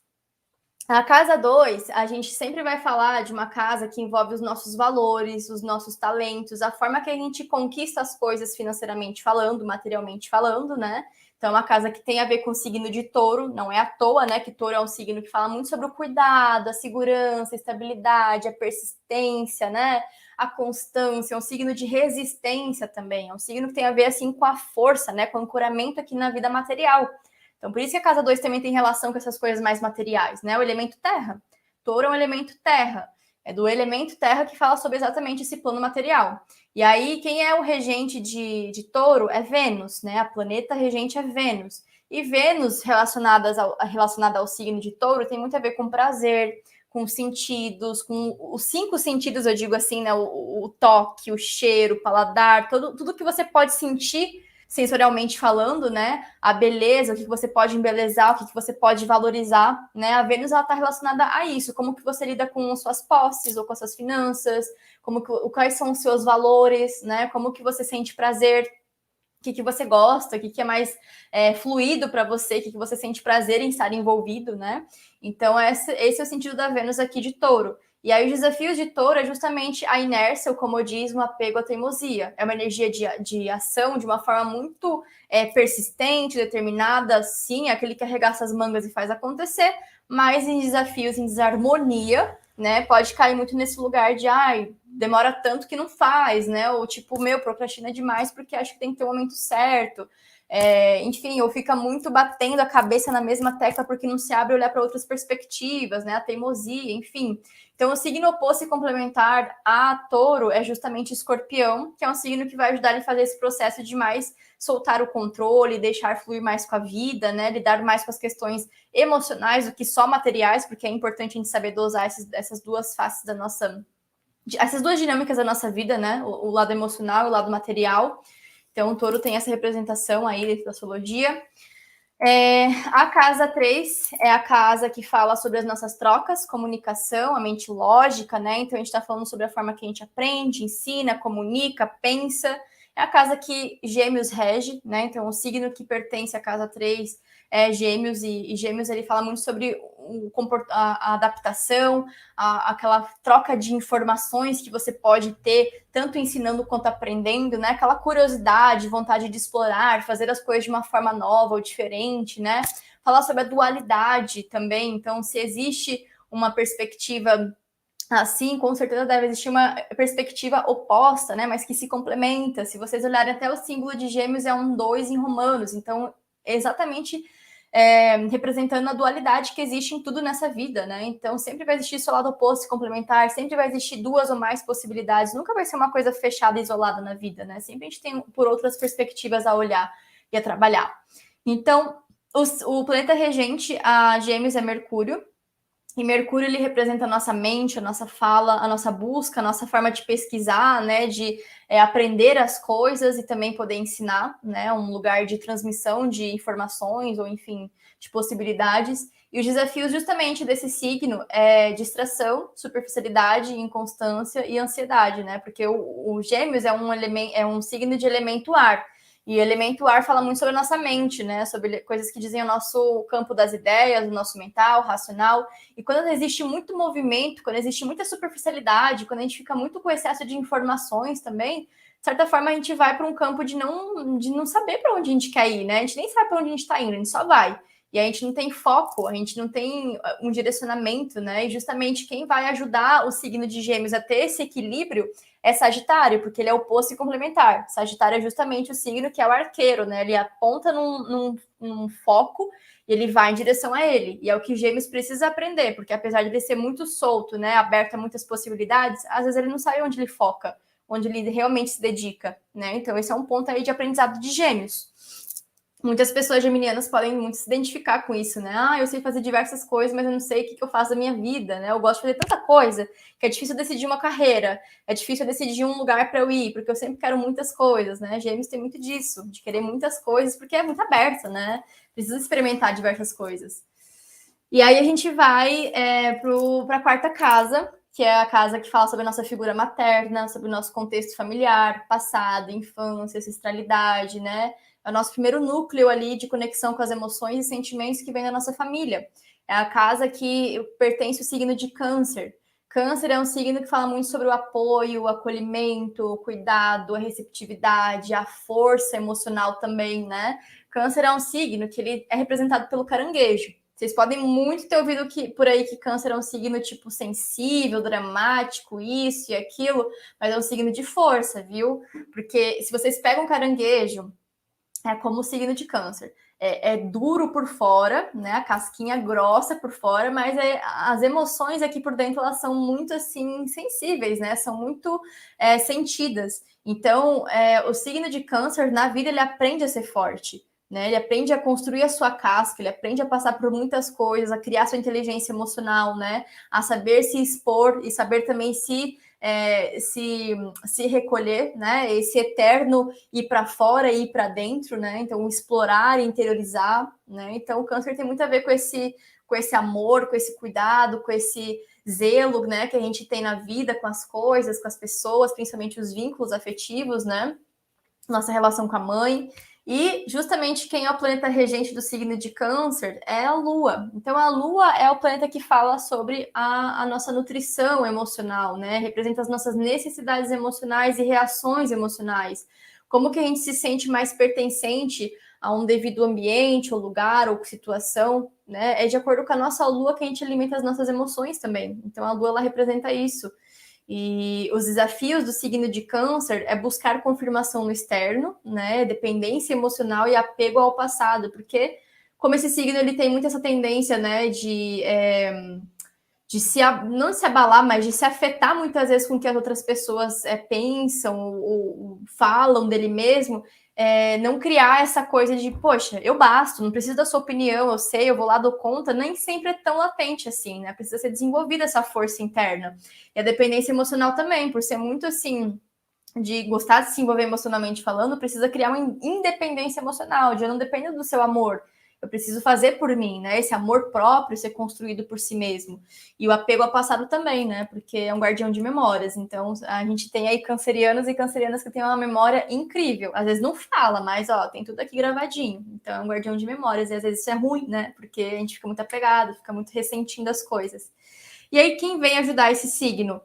A casa 2, a gente sempre vai falar de uma casa que envolve os nossos valores, os nossos talentos, a forma que a gente conquista as coisas financeiramente falando, materialmente falando, né? Então, é uma casa que tem a ver com o signo de touro, não é à toa, né? Que touro é um signo que fala muito sobre o cuidado, a segurança, a estabilidade, a persistência, né? A constância, é um signo de resistência também, é um signo que tem a ver, assim, com a força, né? Com o ancoramento aqui na vida material. Então, por isso que a casa 2 também tem relação com essas coisas mais materiais, né? O elemento terra. Touro é um elemento terra. É do elemento terra que fala sobre exatamente esse plano material. E aí, quem é o regente de touro é Vênus, né? A planeta regente é Vênus. E Vênus, relacionada ao signo de touro, tem muito a ver com prazer, com sentidos, com os 5 sentidos, eu digo assim, né? O toque, o cheiro, o paladar, tudo que você pode sentir sensorialmente falando, né? A beleza, o que você pode embelezar, o que você pode valorizar, né? A Vênus, ela está relacionada a isso, como que você lida com suas posses ou com as suas finanças, quais são os seus valores, né? Como que você sente prazer, o que você gosta, o que é mais fluido para você, o que você sente prazer em estar envolvido, né? Então, esse é o sentido da Vênus aqui de touro. E aí, os desafios de touro é justamente a inércia, o comodismo, o apego, a teimosia. É uma energia de ação de uma forma muito persistente, determinada, sim, aquele que arregaça as mangas e faz acontecer, mas em desafios, em desarmonia, né? Pode cair muito nesse lugar de, demora tanto que não faz, né? Ou tipo, procrastina demais porque acho que tem que ter o momento certo. Enfim, ou fica muito batendo a cabeça na mesma tecla porque não se abre olhar para outras perspectivas, né? A teimosia, enfim. Então, o signo oposto e complementar a touro é justamente escorpião, que é um signo que vai ajudar ele a fazer esse processo de mais soltar o controle, deixar fluir mais com a vida, né? Lidar mais com as questões emocionais do que só materiais, porque é importante a gente saber dosar essas duas faces da nossa... essas duas dinâmicas da nossa vida, né? O lado emocional e o lado material. Então, o touro tem essa representação aí dentro da astrologia. A casa 3 é a casa que fala sobre as nossas trocas, comunicação, a mente lógica, né? Então, a gente está falando sobre a forma que a gente aprende, ensina, comunica, pensa. É a casa que Gêmeos rege, né? Então, o signo que pertence à casa 3 é Gêmeos, e Gêmeos ele fala muito sobre a adaptação, aquela troca de informações que você pode ter, tanto ensinando quanto aprendendo, né? Aquela curiosidade, vontade de explorar, fazer as coisas de uma forma nova ou diferente, né? Falar sobre a dualidade também. Então, se existe uma perspectiva assim, com certeza deve existir uma perspectiva oposta, né? Mas que se complementa. Se vocês olharem até o símbolo de Gêmeos, é um 2 em romanos. Então, exatamente representando a dualidade que existe em tudo nessa vida, né? Então, sempre vai existir seu lado oposto e complementar, sempre vai existir duas ou mais possibilidades, nunca vai ser uma coisa fechada e isolada na vida, né? Sempre a gente tem por outras perspectivas a olhar e a trabalhar. Então, o planeta regente a Gêmeos é Mercúrio, e Mercúrio, ele representa a nossa mente, a nossa fala, a nossa busca, a nossa forma de pesquisar, né, de aprender as coisas e também poder ensinar, né, um lugar de transmissão de informações ou, enfim, de possibilidades. E os desafios justamente desse signo é distração, superficialidade, inconstância e ansiedade, né, porque o Gêmeos é um signo de elemento ar. E elemento ar fala muito sobre a nossa mente, né? Sobre coisas que dizem o nosso campo das ideias, o nosso mental, racional. E quando existe muito movimento, quando existe muita superficialidade, quando a gente fica muito com excesso de informações também, de certa forma a gente vai para um campo de não saber para onde a gente quer ir, né? A gente nem sabe para onde a gente está indo, a gente só vai. E a gente não tem foco, a gente não tem um direcionamento, né? E justamente quem vai ajudar o signo de Gêmeos a ter esse equilíbrio é Sagitário, porque ele é oposto e complementar. Sagitário é justamente o signo que é o arqueiro, né? Ele aponta num foco e ele vai em direção a ele. E é o que Gêmeos precisa aprender, porque apesar de ele ser muito solto, né, aberto a muitas possibilidades, às vezes ele não sabe onde ele foca, onde ele realmente se dedica, né? Então esse é um ponto aí de aprendizado de Gêmeos. Muitas pessoas geminianas podem muito se identificar com isso, né? Eu sei fazer diversas coisas, mas eu não sei o que eu faço da minha vida, né? Eu gosto de fazer tanta coisa que é difícil decidir uma carreira, é difícil decidir um lugar para eu ir, porque eu sempre quero muitas coisas, né? Gêmeos tem muito disso, de querer muitas coisas, porque é muito aberta, né? Precisa experimentar diversas coisas. E aí a gente vai para a quarta casa, que é a casa que fala sobre a nossa figura materna, sobre o nosso contexto familiar, passado, infância, ancestralidade, né? É o nosso primeiro núcleo ali de conexão com as emoções e sentimentos que vem da nossa família. É a casa que pertence ao signo de Câncer. Câncer é um signo que fala muito sobre o apoio, o acolhimento, o cuidado, a receptividade, a força emocional também, né? Câncer é um signo que ele é representado pelo caranguejo. Vocês podem muito ter ouvido por aí que Câncer é um signo tipo sensível, dramático, isso e aquilo, mas é um signo de força, viu? Porque se vocês pegam um caranguejo, é como o signo de câncer. É duro por fora, né? A casquinha grossa por fora, mas as emoções aqui por dentro, elas são muito, assim, sensíveis, né? São muito sentidas. Então, o signo de câncer, na vida, ele aprende a ser forte, né? Ele aprende a construir a sua casca, ele aprende a passar por muitas coisas, a criar sua inteligência emocional, né? A saber se expor e saber também se recolher, né? Esse eterno ir para fora e ir para dentro, né? Então, explorar e interiorizar, né? Então, o câncer tem muito a ver com esse amor, com esse cuidado, com esse zelo, né? Que a gente tem na vida, com as coisas, com as pessoas, principalmente os vínculos afetivos, né? Nossa relação com a mãe. E justamente quem é o planeta regente do signo de câncer é a Lua. Então a Lua é o planeta que fala sobre a nossa nutrição emocional, né? Representa as nossas necessidades emocionais e reações emocionais. Como que a gente se sente mais pertencente a um devido ambiente, ou lugar, ou situação, né? É de acordo com a nossa Lua que a gente alimenta as nossas emoções também. Então a Lua, ela representa isso. E os desafios do signo de câncer é buscar confirmação no externo, né? Dependência emocional e apego ao passado, porque como esse signo ele tem muito essa tendência, né, não se abalar, mas de se afetar muitas vezes com o que as outras pessoas pensam ou falam dele mesmo, não criar essa coisa de, poxa, eu basto, não preciso da sua opinião, eu sei, eu vou lá, dou conta, nem sempre é tão latente assim, né? Precisa ser desenvolvida essa força interna. E a dependência emocional também, por ser muito assim, de gostar de se envolver emocionalmente falando, precisa criar uma independência emocional, de eu não dependo do seu amor, eu preciso fazer por mim, né? Esse amor próprio ser construído por si mesmo. E o apego ao passado também, né? Porque é um guardião de memórias. Então, a gente tem aí cancerianos e cancerianas que têm uma memória incrível. Às vezes não fala, mas, ó, tem tudo aqui gravadinho. Então, é um guardião de memórias. E às vezes isso é ruim, né? Porque a gente fica muito apegado, fica muito ressentindo as coisas. E aí, quem vem ajudar esse signo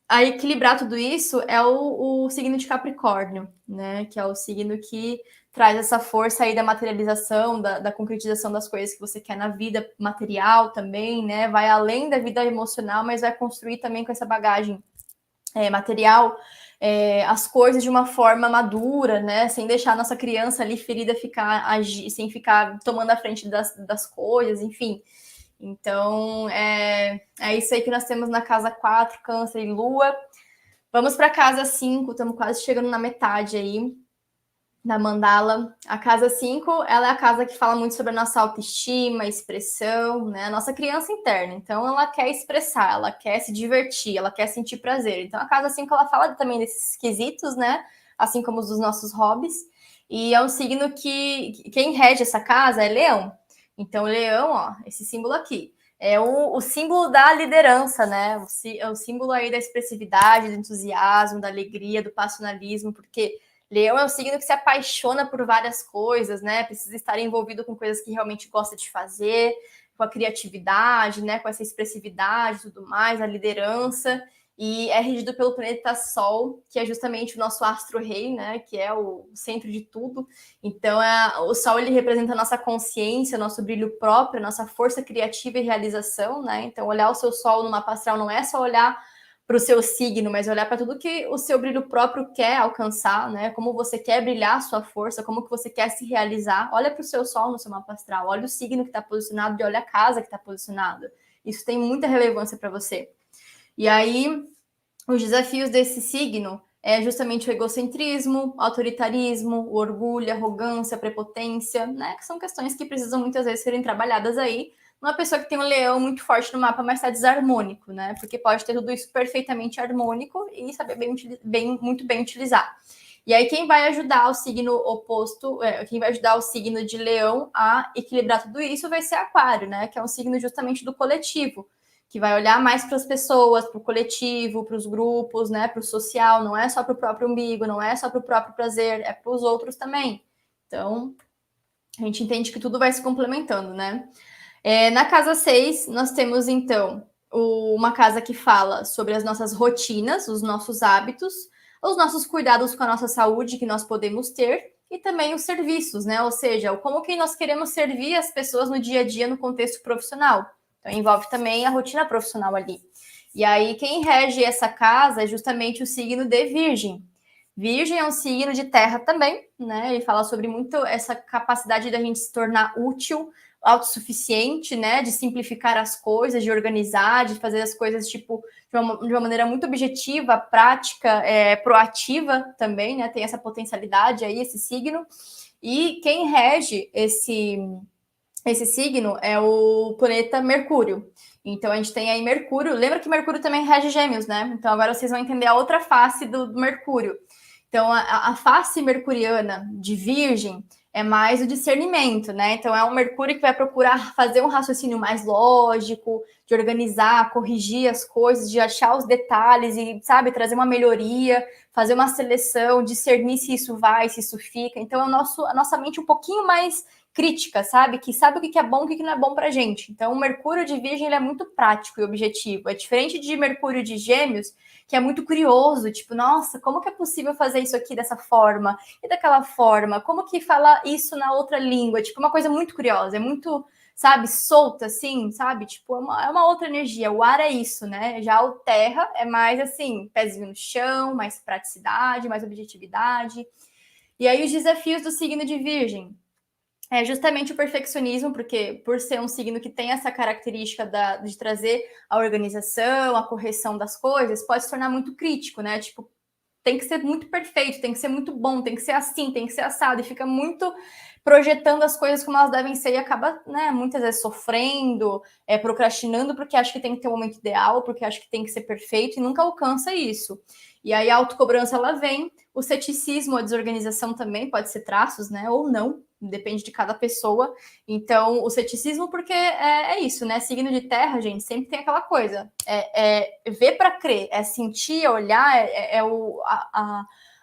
a equilibrar tudo isso é o signo de Capricórnio, né? Que é o signo que traz essa força aí da materialização, da concretização das coisas que você quer na vida material também, né? Vai além da vida emocional, mas vai construir também com essa bagagem material as coisas de uma forma madura, né? Sem deixar a nossa criança ali ferida sem ficar tomando a frente das coisas, enfim. Então, é isso aí que nós temos na casa 4, Câncer e Lua. Vamos para a casa 5, estamos quase chegando na metade aí da mandala. A casa 5, ela é a casa que fala muito sobre a nossa autoestima, expressão, né? A nossa criança interna. Então, ela quer expressar, ela quer se divertir, ela quer sentir prazer. Então, a casa 5, ela fala também desses quesitos, né? Assim como os dos nossos hobbies. E é um signo que quem rege essa casa é Leão. Então, o leão, ó, esse símbolo aqui, é o símbolo da liderança, né? É o símbolo aí da expressividade, do entusiasmo, da alegria, do passionalismo, porque leão é um signo que se apaixona por várias coisas, né? Precisa estar envolvido com coisas que realmente gosta de fazer, com a criatividade, né? Com essa expressividade e tudo mais, a liderança. E é regido pelo planeta Sol, que é justamente o nosso astro-rei, né? Que é o centro de tudo. Então, o Sol, ele representa a nossa consciência, nosso brilho próprio, nossa força criativa e realização, né? Então, olhar o seu Sol no mapa astral não é só olhar para o seu signo, mas olhar para tudo que o seu brilho próprio quer alcançar, né? Como você quer brilhar a sua força, como que você quer se realizar. Olha para o seu Sol no seu mapa astral, olha o signo que está posicionado e olha a casa que está posicionada. Isso tem muita relevância para você. E aí, os desafios desse signo é justamente o egocentrismo, o autoritarismo, o orgulho, a arrogância, a prepotência, né? Que são questões que precisam muitas vezes serem trabalhadas aí. Uma pessoa que tem um leão muito forte no mapa, mas está desarmônico, né? Porque pode ter tudo isso perfeitamente harmônico e saber muito bem utilizar. E aí, quem vai ajudar o signo oposto, quem vai ajudar o signo de leão a equilibrar tudo isso vai ser Aquário, né? Que é um signo justamente do coletivo, que vai olhar mais para as pessoas, para o coletivo, para os grupos, né, para o social, não é só para o próprio umbigo, não é só para o próprio prazer, é para os outros também. Então, a gente entende que tudo vai se complementando, né? Na casa 6, nós temos, então, uma casa que fala sobre as nossas rotinas, os nossos hábitos, os nossos cuidados com a nossa saúde que nós podemos ter, e também os serviços, né? Ou seja, como que nós queremos servir as pessoas no dia a dia no contexto profissional. Então, envolve também a rotina profissional ali. E aí, quem rege essa casa é justamente o signo de Virgem. Virgem é um signo de terra também, né? Ele fala sobre muito essa capacidade da gente se tornar útil, autossuficiente, né? De simplificar as coisas, de organizar, de fazer as coisas, tipo, de uma maneira muito objetiva, prática, proativa também, né? Tem essa potencialidade aí, esse signo. E quem rege esse signo é o planeta Mercúrio. Então a gente tem aí Mercúrio. Lembra que Mercúrio também rege Gêmeos, né? Então agora vocês vão entender a outra face do Mercúrio. Então a face mercuriana de Virgem é mais o discernimento, né? Então é um Mercúrio que vai procurar fazer um raciocínio mais lógico, de organizar, corrigir as coisas, de achar os detalhes e, sabe, trazer uma melhoria, fazer uma seleção, discernir se isso vai, se isso fica. Então a nossa mente um pouquinho mais crítica, sabe? Que sabe o que é bom e o que não é bom pra gente. Então, o Mercúrio de Virgem ele é muito prático e objetivo. É diferente de Mercúrio de Gêmeos, que é muito curioso, tipo, nossa, como que é possível fazer isso aqui dessa forma e daquela forma? Como que fala isso na outra língua? Tipo, uma coisa muito curiosa, é muito, sabe, solta, assim, sabe? Tipo, é uma outra energia. O ar é isso, né? Já o terra é mais, assim, pezinho no chão, mais praticidade, mais objetividade. E aí, os desafios do signo de Virgem é justamente o perfeccionismo, porque por ser um signo que tem essa característica de trazer a organização, a correção das coisas, pode se tornar muito crítico, né? Tipo, tem que ser muito perfeito, tem que ser muito bom, tem que ser assim, tem que ser assado, e fica muito projetando as coisas como elas devem ser e acaba, né, muitas vezes sofrendo, procrastinando porque acha que tem que ter um momento ideal, porque acha que tem que ser perfeito e nunca alcança isso. E aí a autocobrança ela vem, o ceticismo, a desorganização também pode ser traços, né, ou não, depende de cada pessoa. Então, o ceticismo, porque é isso, né? Signo de terra, gente, sempre tem aquela coisa. Ver para crer, é sentir, olhar,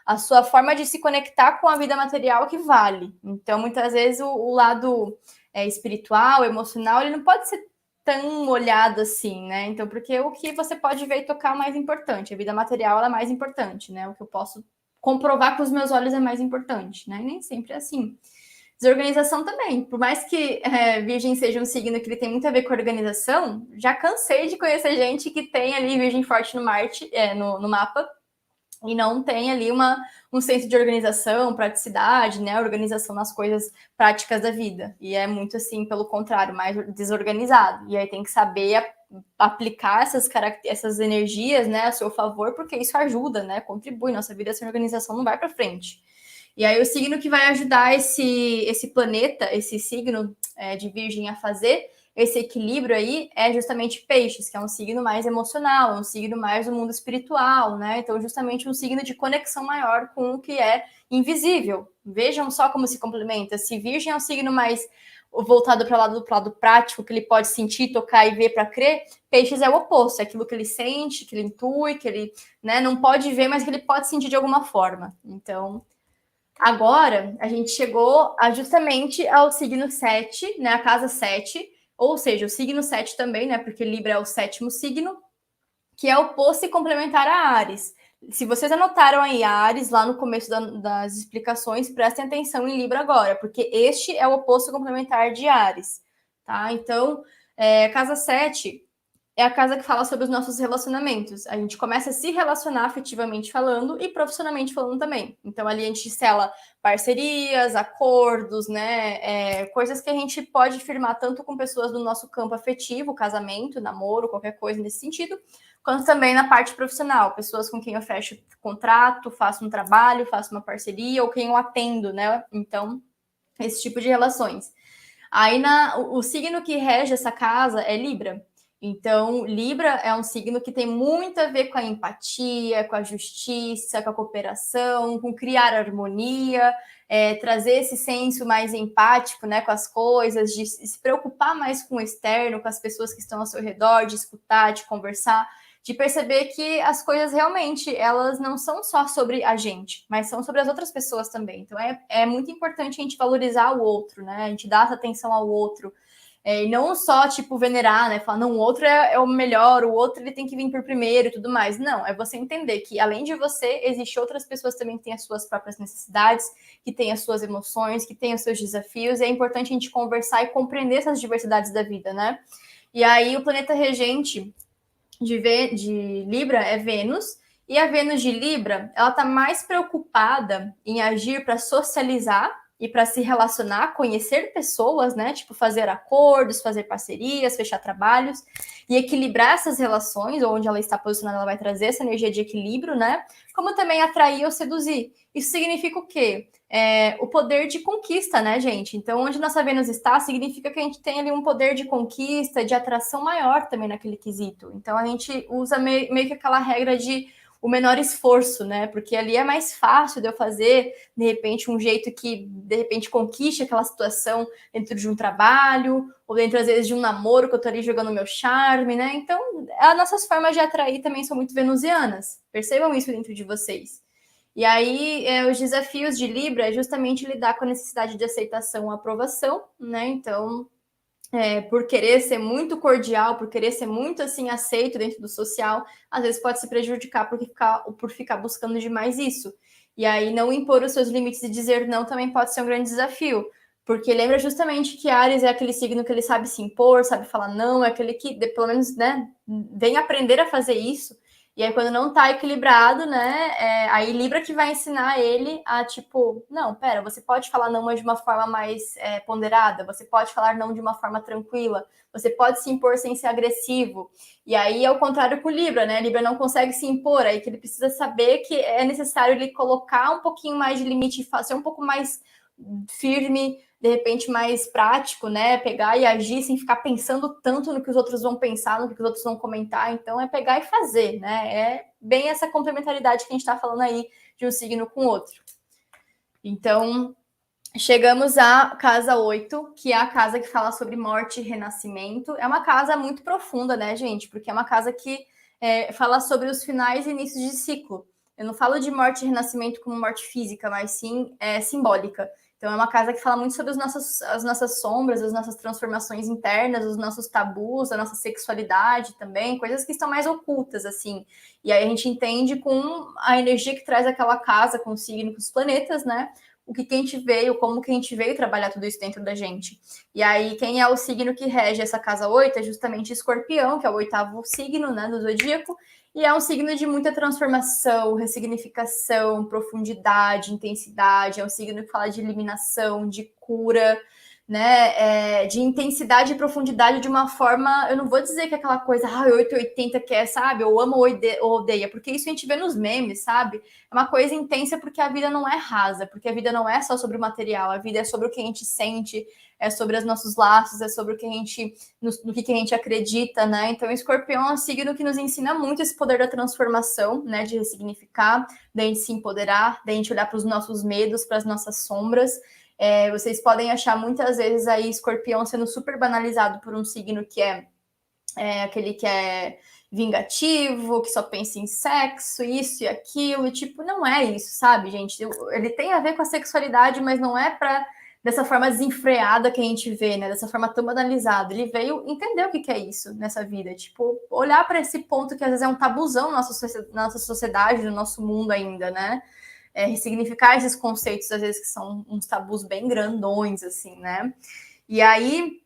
a sua forma de se conectar com a vida material que vale. Então, muitas vezes, o lado espiritual, emocional, ele não pode ser tão olhado assim, né? Então, porque o que você pode ver e tocar é o mais importante. A vida material ela é mais importante, né? O que eu posso comprovar com os meus olhos é mais importante, né? E nem sempre é assim. Desorganização também. Por mais que Virgem seja um signo que ele tem muito a ver com organização, já cansei de conhecer gente que tem ali Virgem forte no Marte, no mapa, e não tem ali um senso de organização, praticidade, né? Organização nas coisas práticas da vida. E é muito assim, pelo contrário, mais desorganizado. E aí tem que saber aplicar essas energias, né, a seu favor, porque isso ajuda, né? Contribui. Nossa vida sem organização não vai para frente. E aí o signo que vai ajudar esse planeta, esse signo de Virgem a fazer esse equilíbrio aí é justamente Peixes, que é um signo mais emocional, um signo mais do mundo espiritual, né? Então, justamente um signo de conexão maior com o que é invisível. Vejam só como se complementa. Se Virgem é um signo mais voltado para o lado prático, que ele pode sentir, tocar e ver para crer, Peixes é o oposto, é aquilo que ele sente, que ele intui, que ele, né, não pode ver, mas que ele pode sentir de alguma forma. Então, agora, a gente chegou justamente ao signo 7, né, a casa 7, ou seja, o signo 7 também, né, porque Libra é o sétimo signo, que é oposto e complementar a Áries. Se vocês anotaram aí Áries lá no começo das explicações, prestem atenção em Libra agora, porque este é o oposto complementar de Áries, tá? Então, casa 7 é a casa que fala sobre os nossos relacionamentos. A gente começa a se relacionar afetivamente falando e profissionalmente falando também. Então, ali a gente sela parcerias, acordos, né? Coisas que a gente pode firmar tanto com pessoas do nosso campo afetivo, casamento, namoro, qualquer coisa nesse sentido, quanto também na parte profissional. Pessoas com quem eu fecho contrato, faço um trabalho, faço uma parceria, ou quem eu atendo, né? Então, esse tipo de relações. Aí, o signo que rege essa casa é Libra. Então, Libra é um signo que tem muito a ver com a empatia, com a justiça, com a cooperação, com criar harmonia, trazer esse senso mais empático, né, com as coisas, de se preocupar mais com o externo, com as pessoas que estão ao seu redor, de escutar, de conversar, de perceber que as coisas realmente, elas não são só sobre a gente, mas são sobre as outras pessoas também. Então, é muito importante a gente valorizar o outro, né, a gente dar essa atenção ao outro, e não só, tipo, venerar, né? Falar, não, o outro é o melhor, o outro ele tem que vir por primeiro e tudo mais. Não, é você entender que, além de você, existem outras pessoas também que têm as suas próprias necessidades, que têm as suas emoções, que têm os seus desafios, e é importante a gente conversar e compreender essas diversidades da vida, né? E aí, o planeta regente de Libra é Vênus, E a Vênus de Libra, ela está mais preocupada em agir para socializar e para se relacionar, conhecer pessoas, né? Tipo, fazer acordos, fazer parcerias, fechar trabalhos e equilibrar essas relações, onde ela está posicionada, ela vai trazer essa energia de equilíbrio, né? Como também atrair ou seduzir. Isso significa o quê? O poder de conquista, né, gente? Então, onde nossa Vênus está, significa que a gente tem ali um poder de conquista, de atração maior também naquele quesito. Então, a gente usa meio que aquela regra de o menor esforço, né? Porque ali é mais fácil de eu fazer, de repente, um jeito que, de repente, conquiste aquela situação dentro de um trabalho, ou dentro, às vezes, de um namoro que eu tô ali jogando meu charme, né? Então, as nossas formas de atrair também são muito venusianas. Percebam isso dentro de vocês. E aí, os desafios de Libra é justamente lidar com a necessidade de aceitação e aprovação, né? Então, por querer ser muito cordial, por querer ser muito assim aceito dentro do social, às vezes pode se prejudicar por ficar buscando demais isso. E aí não impor os seus limites e dizer não também pode ser um grande desafio. Porque lembra justamente que Áries é aquele signo que ele sabe se impor, sabe falar não, é aquele que, pelo menos, né, vem aprender a fazer isso. E aí, quando não tá equilibrado, né, aí Libra que vai ensinar ele a, tipo, não, pera, você pode falar não, mas de uma forma mais ponderada, você pode falar não de uma forma tranquila, você pode se impor sem ser agressivo. E aí, é o contrário com Libra, né, Libra não consegue se impor, aí que ele precisa saber que é necessário ele colocar um pouquinho mais de limite, ser um pouco mais firme, de repente mais prático, né? Pegar e agir sem ficar pensando tanto no que os outros vão pensar, no que os outros vão comentar. Então, é pegar e fazer, né? É bem essa complementaridade que a gente está falando aí de um signo com o outro. Então, chegamos à casa 8, que é a casa que fala sobre morte e renascimento. É uma casa muito profunda, né, gente? Porque é uma casa que fala sobre os finais e inícios de ciclo. Eu não falo de morte e renascimento como morte física, mas sim simbólica. Então, é uma casa que fala muito sobre as nossas sombras, as nossas transformações internas, os nossos tabus, a nossa sexualidade também, coisas que estão mais ocultas, assim. E aí a gente entende com a energia que traz aquela casa, com o signo, com os planetas, né? O que a gente veio, como que a gente veio trabalhar tudo isso dentro da gente. E aí, quem é o signo que rege essa casa 8 é justamente Escorpião, que é o 8º signo, né, do zodíaco, e é um signo de muita transformação, ressignificação, profundidade, intensidade. É um signo que fala de eliminação, de cura, né? De intensidade e profundidade de uma forma. Eu não vou dizer que é aquela coisa, 880 que é, sabe? Eu amo ou odeia, porque isso a gente vê nos memes, sabe? É uma coisa intensa porque a vida não é rasa, porque a vida não é só sobre o material, a vida é sobre o que a gente sente, é sobre os nossos laços, é sobre o que a gente, no que a gente acredita, né? Então, o Escorpião é um signo que nos ensina muito esse poder da transformação, né? De ressignificar, da gente se empoderar, da gente olhar para os nossos medos, para as nossas sombras. Vocês podem achar muitas vezes aí Escorpião sendo super banalizado por um signo que é aquele que é vingativo, que só pensa em sexo, isso e aquilo, e tipo, não é isso, sabe, gente? Ele tem a ver com a sexualidade, mas não é dessa forma desenfreada que a gente vê, né? Dessa forma tão banalizada. Ele veio entender o que é isso nessa vida, tipo, olhar para esse ponto que às vezes é um tabuzão na nossa sociedade, no nosso mundo ainda, né? Ressignificar esses conceitos, às vezes, que são uns tabus bem grandões, assim, né? E aí,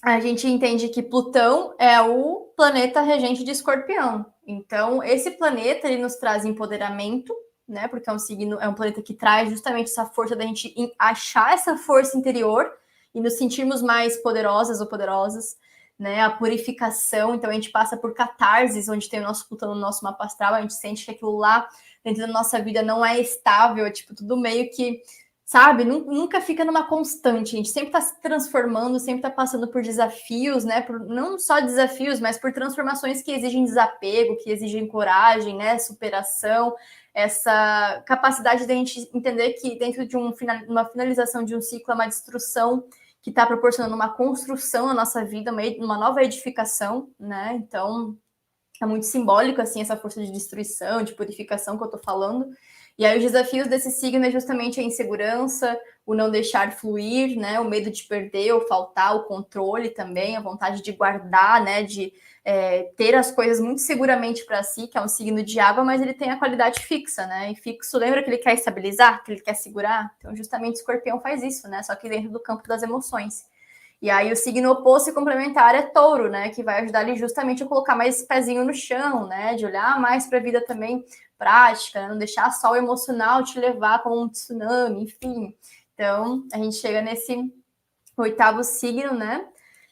a gente entende que Plutão é o planeta regente de Escorpião. Então, esse planeta ele nos traz empoderamento, né? Porque é um planeta que traz justamente essa força da gente achar essa força interior e nos sentirmos mais poderosas ou poderosas, né? A purificação, então a gente passa por catarses, onde tem o nosso Plutão no nosso mapa astral, a gente sente que aquilo lá dentro da nossa vida não é estável, é tipo tudo meio que, sabe, nunca fica numa constante, a gente sempre está se transformando, sempre está passando por desafios, né, não só desafios, mas por transformações que exigem desapego, que exigem coragem, né, superação, essa capacidade de a gente entender que dentro de uma finalização de um ciclo é uma destruição que está proporcionando uma construção na nossa vida, uma nova edificação, né, então é muito simbólico, assim, essa força de destruição, de purificação que eu tô falando. E aí os desafios desse signo é justamente a insegurança, o não deixar fluir, né? O medo de perder ou faltar, o controle também, a vontade de guardar, né? De ter as coisas muito seguramente para si, que é um signo de água, mas ele tem a qualidade fixa, né? E fixo, lembra que ele quer estabilizar, que ele quer segurar? Então, justamente o Escorpião faz isso, né? Só que dentro do campo das emoções. E aí o signo oposto e complementar é touro, né? Que vai ajudar ele justamente a colocar mais esse pezinho no chão, né? De olhar mais para a vida também prática, né? Não deixar só o emocional te levar como um tsunami, enfim. Então, a gente chega nesse oitavo signo, né?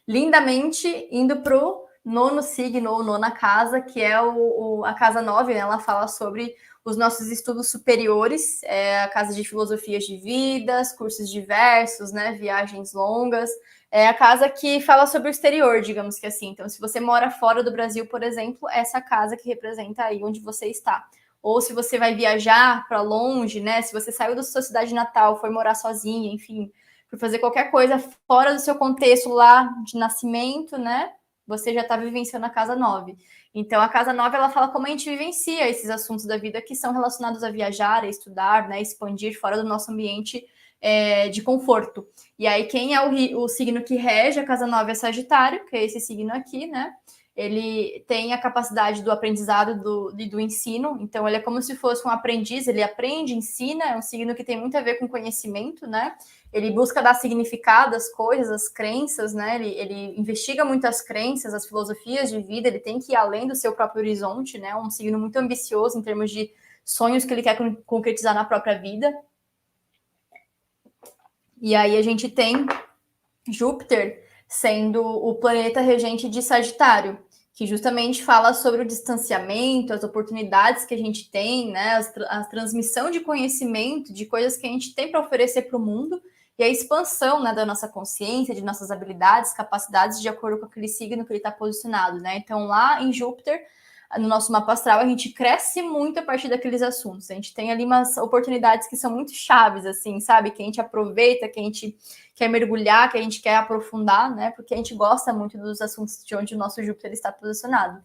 Lindamente indo pro nono signo ou nona casa, que é a casa 9, né? Ela fala sobre os nossos estudos superiores, a casa de filosofias de vidas, cursos diversos, né? Viagens longas. É a casa que fala sobre o exterior, digamos que assim. Então, se você mora fora do Brasil, por exemplo, essa casa que representa aí onde você está. Ou se você vai viajar para longe, né? Se você saiu da sua cidade natal, foi morar sozinha, enfim, por fazer qualquer coisa fora do seu contexto lá de nascimento, né? Você já está vivenciando a casa 9. Então, a casa 9, ela fala como a gente vivencia esses assuntos da vida que são relacionados a viajar, a estudar, né? Expandir fora do nosso ambiente de conforto. E aí, quem é o signo que rege a casa 9 é Sagitário, que é esse signo aqui, né? Ele tem a capacidade do aprendizado do ensino, então ele é como se fosse um aprendiz, ele aprende, ensina, é um signo que tem muito a ver com conhecimento, né? Ele busca dar significado às coisas, às crenças, né? Ele investiga muito as crenças, as filosofias de vida, ele tem que ir além do seu próprio horizonte, né? Um signo muito ambicioso em termos de sonhos que ele quer concretizar na própria vida. E aí a gente tem Júpiter sendo o planeta regente de Sagitário, que justamente fala sobre o distanciamento, as oportunidades que a gente tem, né, a transmissão de conhecimento, de coisas que a gente tem para oferecer para o mundo, e a expansão, né, da nossa consciência, de nossas habilidades, capacidades, de acordo com aquele signo que ele está posicionado, né? Então, lá em Júpiter, no nosso mapa astral, a gente cresce muito a partir daqueles assuntos. A gente tem ali umas oportunidades que são muito chaves, assim, sabe? Que a gente aproveita, que a gente quer mergulhar, que a gente quer aprofundar, né? Porque a gente gosta muito dos assuntos de onde o nosso Júpiter está posicionado.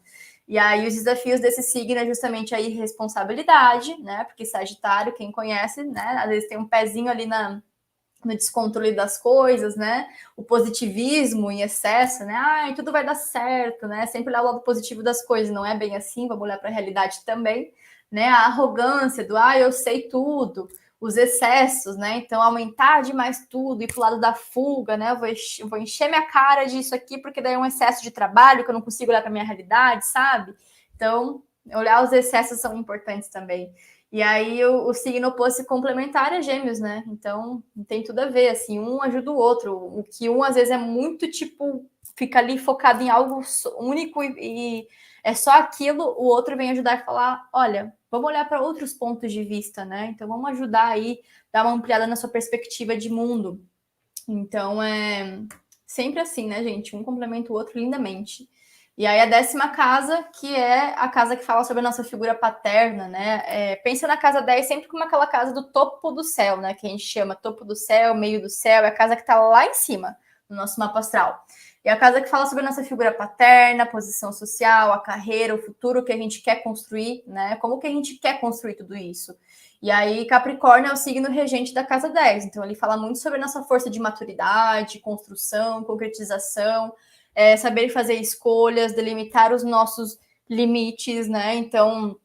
E aí os desafios desse signo é justamente a irresponsabilidade, né? Porque Sagitário, quem conhece, né? Às vezes tem um pezinho ali no descontrole das coisas, né? O positivismo em excesso, né? Ai, tudo vai dar certo, né? Sempre olhar o lado positivo das coisas, não é bem assim, vamos olhar para a realidade também, né? A arrogância do, eu sei tudo, os excessos, né? Então, aumentar demais tudo, ir pro lado da fuga, né? Eu vou encher minha cara disso aqui, porque daí é um excesso de trabalho, que eu não consigo olhar para minha realidade, sabe? Então, olhar os excessos são importantes também. E aí o signo oposto complementar é Gêmeos, né? Então tem tudo a ver, assim, um ajuda o outro. O que um às vezes é muito tipo, fica ali focado em algo único e é só aquilo, o outro vem ajudar a falar: olha, vamos olhar para outros pontos de vista, né? Então vamos ajudar aí, dar uma ampliada na sua perspectiva de mundo. Então é sempre assim, né, gente? Um complementa o outro lindamente. E aí a 10ª casa, que é a casa que fala sobre a nossa figura paterna, né? Pensa na casa 10 sempre como aquela casa do topo do céu, né? Que a gente chama topo do céu, meio do céu, é a casa que está lá em cima, no nosso mapa astral. E a casa que fala sobre a nossa figura paterna, a posição social, a carreira, o futuro que a gente quer construir, né? Como que a gente quer construir tudo isso? E aí, Capricórnio é o signo regente da casa 10. Então, ele fala muito sobre a nossa força de maturidade, construção, concretização, saber fazer escolhas, delimitar os nossos limites, né? Então,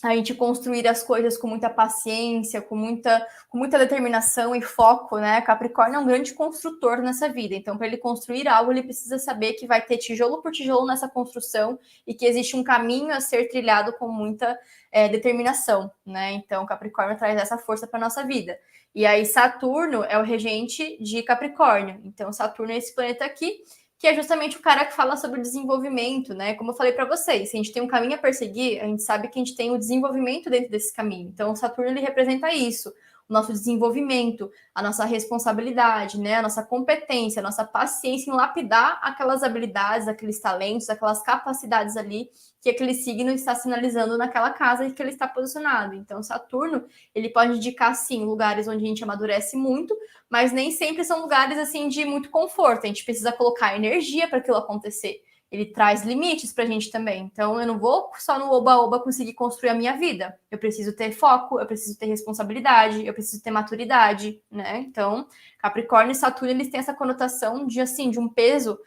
a gente construir as coisas com muita paciência, com muita determinação e foco, né? Capricórnio é um grande construtor nessa vida. Então, para ele construir algo, ele precisa saber que vai ter tijolo por tijolo nessa construção e que existe um caminho a ser trilhado com muita determinação, né? Então, Capricórnio traz essa força para nossa vida. E aí, Saturno é o regente de Capricórnio. Então, Saturno é esse planeta aqui que é justamente o cara que fala sobre desenvolvimento, né? Como eu falei para vocês, se a gente tem um caminho a perseguir, a gente sabe que a gente tem o desenvolvimento dentro desse caminho. Então, o Saturno ele representa isso, o nosso desenvolvimento, a nossa responsabilidade, né? A nossa competência, a nossa paciência em lapidar aquelas habilidades, aqueles talentos, aquelas capacidades ali que aquele signo está sinalizando naquela casa em que ele está posicionado. Então, Saturno, ele pode indicar, sim, lugares onde a gente amadurece muito, mas nem sempre são lugares, assim, de muito conforto. A gente precisa colocar energia para aquilo acontecer. Ele traz limites para a gente também. Então, eu não vou só no oba-oba conseguir construir a minha vida. Eu preciso ter foco, eu preciso ter responsabilidade, eu preciso ter maturidade, né? Então, Capricórnio e Saturno, eles têm essa conotação de, assim, de um peso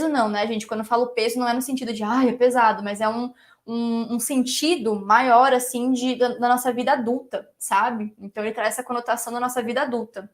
não, né, gente? Quando eu falo peso, não é no sentido de, é pesado, mas é um sentido maior, assim, da nossa vida adulta, sabe? Então, ele traz essa conotação da nossa vida adulta.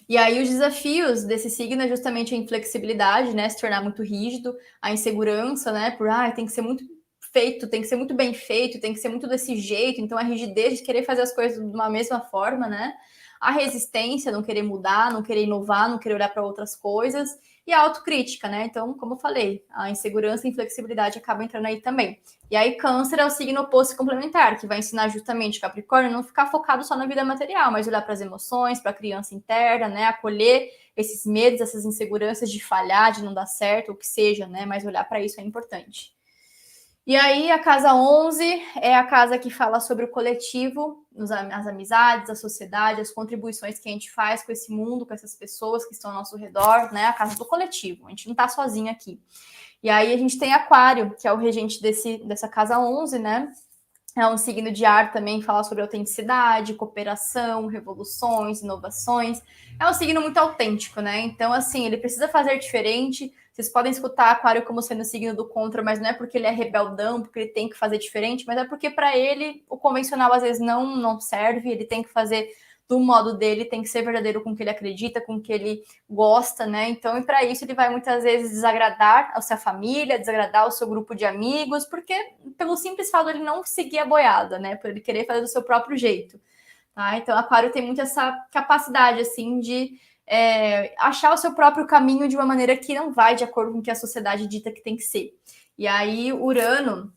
E aí os desafios desse signo é justamente a inflexibilidade, né? Se tornar muito rígido, a insegurança, né? Tem que ser muito feito, tem que ser muito bem feito, tem que ser muito desse jeito. Então a rigidez de querer fazer as coisas de uma mesma forma, né? A resistência, não querer mudar, não querer inovar, não querer olhar para outras coisas. E a autocrítica, né? Então, como eu falei, a insegurança e inflexibilidade acabam entrando aí também. E aí, Câncer é o signo oposto e complementar, que vai ensinar justamente Capricórnio a não ficar focado só na vida material, mas olhar para as emoções, para a criança interna, né? Acolher esses medos, essas inseguranças de falhar, de não dar certo, o que seja, né? Mas olhar para isso é importante. E aí, a casa 11 é a casa que fala sobre o coletivo, as amizades, a sociedade, as contribuições que a gente faz com esse mundo, com essas pessoas que estão ao nosso redor, né? A casa do coletivo, a gente não está sozinho aqui. E aí a gente tem Aquário, que é o regente dessa casa 11, né? É um signo de ar também, fala sobre autenticidade, cooperação, revoluções, inovações. É um signo muito autêntico, né? Então, assim, ele precisa fazer diferente. Vocês podem escutar Aquário como sendo o signo do contra, mas não é porque ele é rebeldão, porque ele tem que fazer diferente, mas é porque para ele o convencional às vezes não serve, ele tem que fazer do modo dele, tem que ser verdadeiro com o que ele acredita, com o que ele gosta, né? Então, e para isso ele vai muitas vezes desagradar a sua família, desagradar o seu grupo de amigos, porque pelo simples fato de ele não seguir a boiada, né? Por ele querer fazer do seu próprio jeito, tá? Então, Aquário tem muito essa capacidade, assim, de achar o seu próprio caminho de uma maneira que não vai de acordo com o que a sociedade dita que tem que ser. E aí, Urano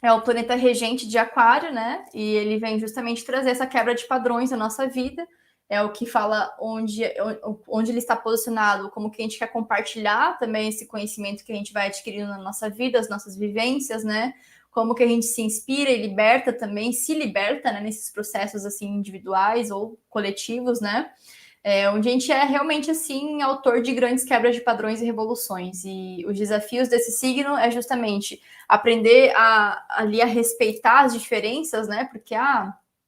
é o planeta regente de Aquário, né? E ele vem justamente trazer essa quebra de padrões na nossa vida. É o que fala onde ele está posicionado, como que a gente quer compartilhar também esse conhecimento que a gente vai adquirindo na nossa vida, as nossas vivências, né? Como que a gente se inspira e liberta também, se liberta, né, nesses processos assim individuais ou coletivos, né? Onde a gente é realmente assim autor de grandes quebras de padrões e revoluções. E os desafios desse signo é justamente aprender ali a respeitar as diferenças, né? Porque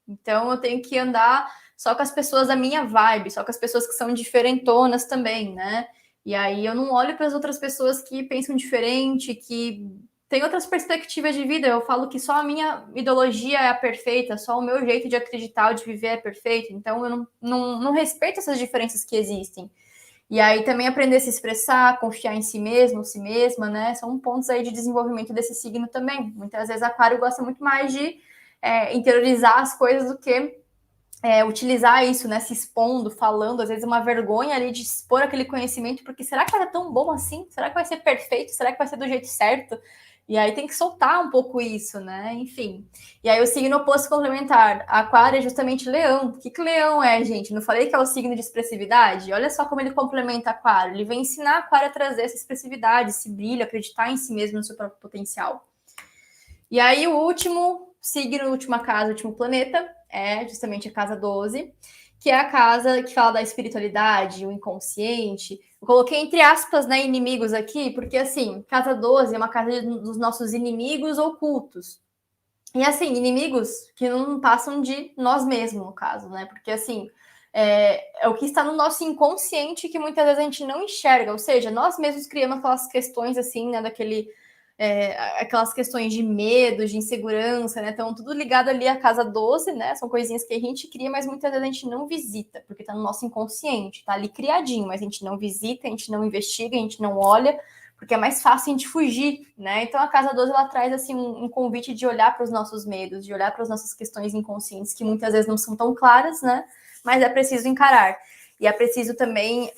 então eu tenho que andar só com as pessoas da minha vibe, só com as pessoas que são diferentonas também, né? E aí eu não olho para as outras pessoas que pensam diferente, que tem outras perspectivas de vida. Eu falo que só a minha ideologia é a perfeita, só o meu jeito de acreditar ou de viver é perfeito. Então, eu não respeito essas diferenças que existem. E aí também aprender a se expressar, confiar em si mesmo, si mesma, né? São pontos aí de desenvolvimento desse signo também. Muitas vezes Aquário gosta muito mais de interiorizar as coisas do que utilizar isso, né? Se expondo, falando, às vezes uma vergonha ali de expor aquele conhecimento, porque será que vai ser tão bom assim? Será que vai ser perfeito? Será que vai ser do jeito certo? E aí tem que soltar um pouco isso, né? Enfim. E aí o signo oposto complementar. Aquário é justamente Leão. O que Leão é, gente? Não falei que é o signo de expressividade? Olha só como ele complementa Aquário. Ele vem ensinar Aquário a trazer essa expressividade, esse brilho, acreditar em si mesmo, no seu próprio potencial. E aí o último signo, última casa, último planeta, é justamente a casa 12, que é a casa que fala da espiritualidade, o inconsciente. Eu coloquei entre aspas, né, inimigos aqui, porque assim, casa 12 é uma casa dos nossos inimigos ocultos. E assim, inimigos que não passam de nós mesmos, no caso, né? Porque assim, é o que está no nosso inconsciente que muitas vezes a gente não enxerga, ou seja, nós mesmos criamos aquelas questões assim, né, aquelas questões de medo, de insegurança, né? Então, tudo ligado ali à casa 12, né? São coisinhas que a gente cria, mas muitas vezes a gente não visita, porque tá no nosso inconsciente, tá ali criadinho, mas a gente não visita, a gente não investiga, a gente não olha, porque é mais fácil a gente fugir, né? Então, a casa 12, ela traz, assim, um convite de olhar para os nossos medos, de olhar para as nossas questões inconscientes, que muitas vezes não são tão claras, né? Mas é preciso encarar. E é preciso também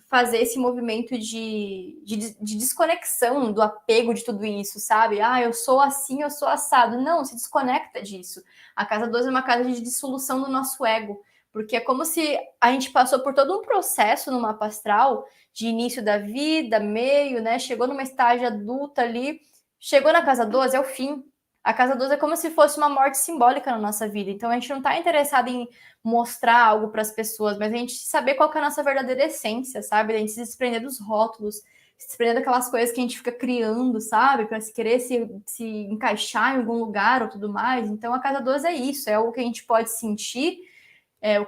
fazer esse movimento de desconexão do apego de tudo isso, sabe? Eu sou assim, eu sou assado. Não, se desconecta disso. A casa 12 é uma casa de dissolução do nosso ego, porque é como se a gente passou por todo um processo no mapa astral de início da vida, meio, né? Chegou numa estágio adulta ali, chegou na casa 12, é o fim. A casa 12 é como se fosse uma morte simbólica na nossa vida. Então a gente não está interessado em mostrar algo para as pessoas, mas a gente saber qual que é a nossa verdadeira essência, sabe? A gente se desprender dos rótulos, se desprender daquelas coisas que a gente fica criando, sabe? Para se querer se encaixar em algum lugar ou tudo mais. Então a casa 12 é isso, é o que a gente pode sentir,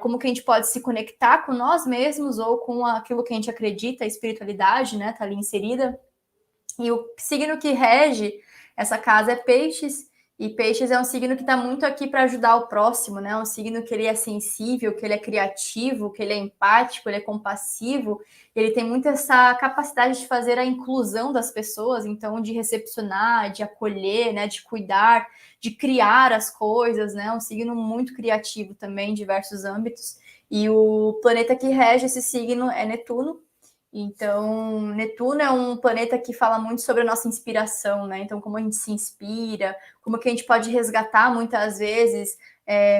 como que a gente pode se conectar com nós mesmos ou com aquilo que a gente acredita, a espiritualidade, né? Tá ali inserida. E o signo que rege essa casa é Peixes, E peixes é um signo que está muito aqui para ajudar o próximo, né? Um signo que ele é sensível, que ele é criativo, que ele é empático, ele é compassivo. Ele tem muito essa capacidade de fazer a inclusão das pessoas, então de recepcionar, de acolher, né? De cuidar, de criar as coisas, né? Um signo muito criativo também em diversos âmbitos. E o planeta que rege esse signo é Netuno. Então, Netuno é um planeta que fala muito sobre a nossa inspiração, né? Então, como a gente se inspira, como que a gente pode resgatar muitas vezes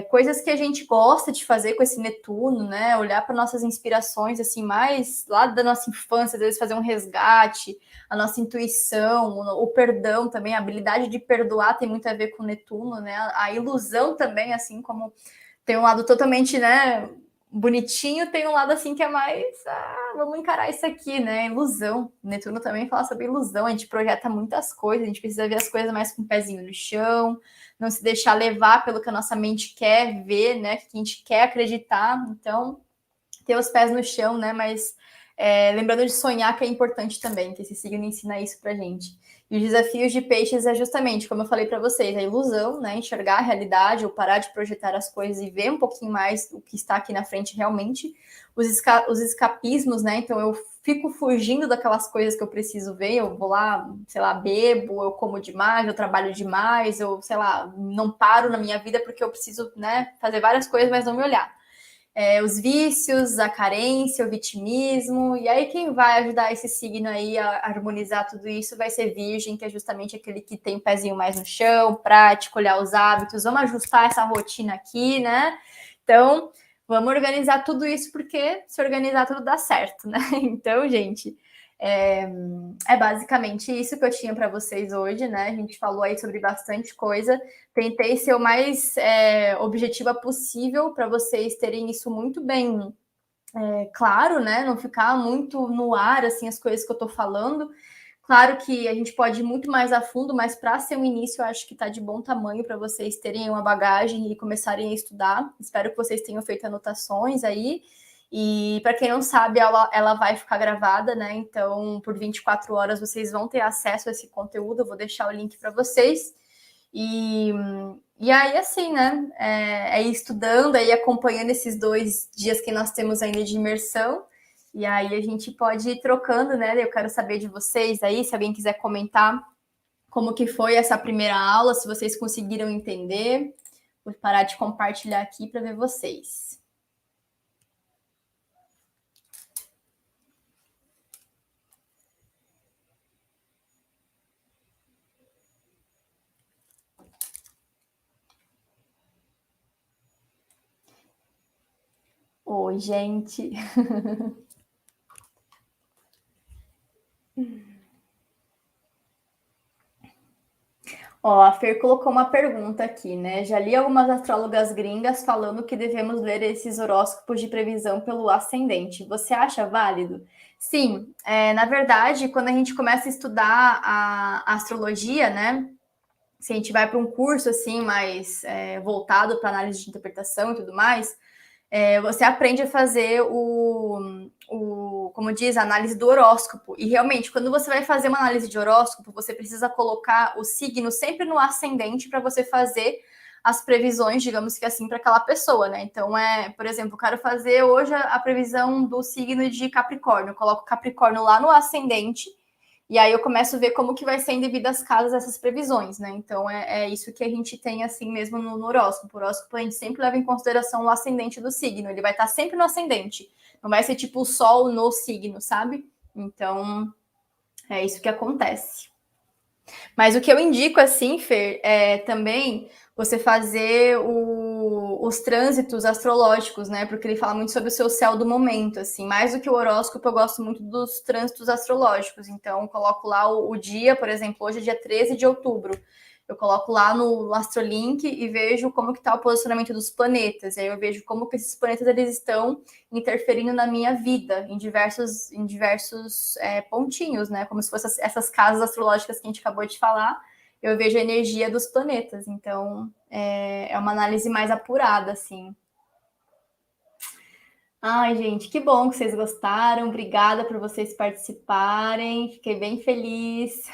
coisas que a gente gosta de fazer com esse Netuno, né? Olhar para nossas inspirações, assim, mais lá da nossa infância, às vezes fazer um resgate, a nossa intuição, o perdão também, a habilidade de perdoar tem muito a ver com Netuno, né? A ilusão também, assim como tem um lado totalmente, né, bonitinho, tem um lado assim que é mais, vamos encarar isso aqui, né, ilusão. Netuno também fala sobre ilusão, a gente projeta muitas coisas, a gente precisa ver as coisas mais com o pezinho no chão, não se deixar levar pelo que a nossa mente quer ver, né, que a gente quer acreditar, então ter os pés no chão, né, mas lembrando de sonhar que é importante também, que esse signo ensina isso pra gente. E os desafios de peixes é justamente, como eu falei para vocês, a ilusão, né? Enxergar a realidade, ou parar de projetar as coisas e ver um pouquinho mais o que está aqui na frente realmente. Os escapismos, né? Então eu fico fugindo daquelas coisas que eu preciso ver, eu vou lá, sei lá, bebo, eu como demais, eu trabalho demais, eu, sei lá, não paro na minha vida porque eu preciso, né, fazer várias coisas, mas não me olhar. Os vícios, a carência, o vitimismo, e aí quem vai ajudar esse signo aí a harmonizar tudo isso vai ser Virgem, que é justamente aquele que tem o pezinho mais no chão, prático, olhar os hábitos, vamos ajustar essa rotina aqui, né? Então, vamos organizar tudo isso, porque se organizar tudo dá certo, né? Então, gente, é basicamente isso que eu tinha para vocês hoje, né? A gente falou aí sobre bastante coisa. Tentei ser o mais objetiva possível para vocês terem isso muito bem claro, né? Não ficar muito no ar, assim, as coisas que eu estou falando. Claro que a gente pode ir muito mais a fundo, mas para ser um início, eu acho que está de bom tamanho para vocês terem uma bagagem e começarem a estudar. Espero que vocês tenham feito anotações aí. E para quem não sabe, ela vai ficar gravada, né? Então, por 24 horas vocês vão ter acesso a esse conteúdo. Eu vou deixar o link para vocês. E aí, assim, né? Ir estudando, aí acompanhando esses 2 dias que nós temos ainda de imersão. E aí a gente pode ir trocando, né? Eu quero saber de vocês aí, se alguém quiser comentar como que foi essa primeira aula, se vocês conseguiram entender. Vou parar de compartilhar aqui para ver vocês. Oi, gente. Ó, a Fer colocou uma pergunta aqui, né? Já li algumas astrólogas gringas falando que devemos ler esses horóscopos de previsão pelo ascendente. Você acha válido? Sim, na verdade, quando a gente começa a estudar a astrologia, né? Se a gente vai para um curso assim mais voltado para análise de interpretação e tudo mais, você aprende a fazer como diz, a análise do horóscopo. E realmente, quando você vai fazer uma análise de horóscopo, você precisa colocar o signo sempre no ascendente para você fazer as previsões, digamos que assim, para aquela pessoa, né? Então, por exemplo, eu quero fazer hoje a previsão do signo de Capricórnio. Eu coloco Capricórnio lá no ascendente e aí eu começo a ver como que vai ser em devidas casas essas previsões, né? Então é isso que a gente tem assim mesmo no horóscopo. O horóscopo a gente sempre leva em consideração o ascendente do signo. Ele vai estar sempre no ascendente. Não vai ser tipo o sol no signo, sabe? Então é isso que acontece. Mas o que eu indico, assim, Fer, é também você fazer os trânsitos astrológicos, né? Porque ele fala muito sobre o seu céu do momento, assim. Mais do que o horóscopo, eu gosto muito dos trânsitos astrológicos. Então, eu coloco lá o dia, por exemplo, hoje é dia 13 de outubro. Eu coloco lá no Astrolink e vejo como que está o posicionamento dos planetas. E aí eu vejo como que esses planetas eles estão interferindo na minha vida em diversos pontinhos, né? Como se fossem essas casas astrológicas que a gente acabou de falar. Eu vejo a energia dos planetas. Então, é uma análise mais apurada, assim. Ai, gente, que bom que vocês gostaram. Obrigada por vocês participarem. Fiquei bem feliz.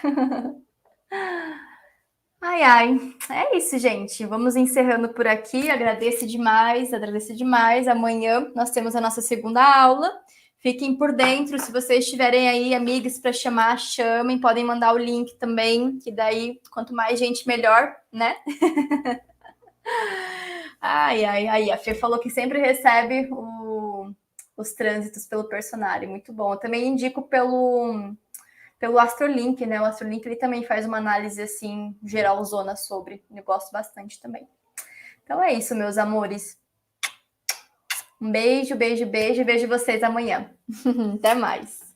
Ai, ai, é isso, gente. Vamos encerrando por aqui. Agradeço demais, agradeço demais. Amanhã nós temos a nossa segunda aula. Fiquem por dentro. Se vocês tiverem aí amigas para chamar, chamem. Podem mandar o link também, que daí quanto mais gente, melhor, né? Ai, ai, ai. A Fê falou que sempre recebe os trânsitos pelo personagem. Muito bom. Eu também indico pelo Astrolink, né? O Astrolink ele também faz uma análise assim geralzona sobre. Eu gosto bastante também. Então é isso, meus amores. Um beijo, beijo, beijo. Vejo vocês amanhã. Até mais.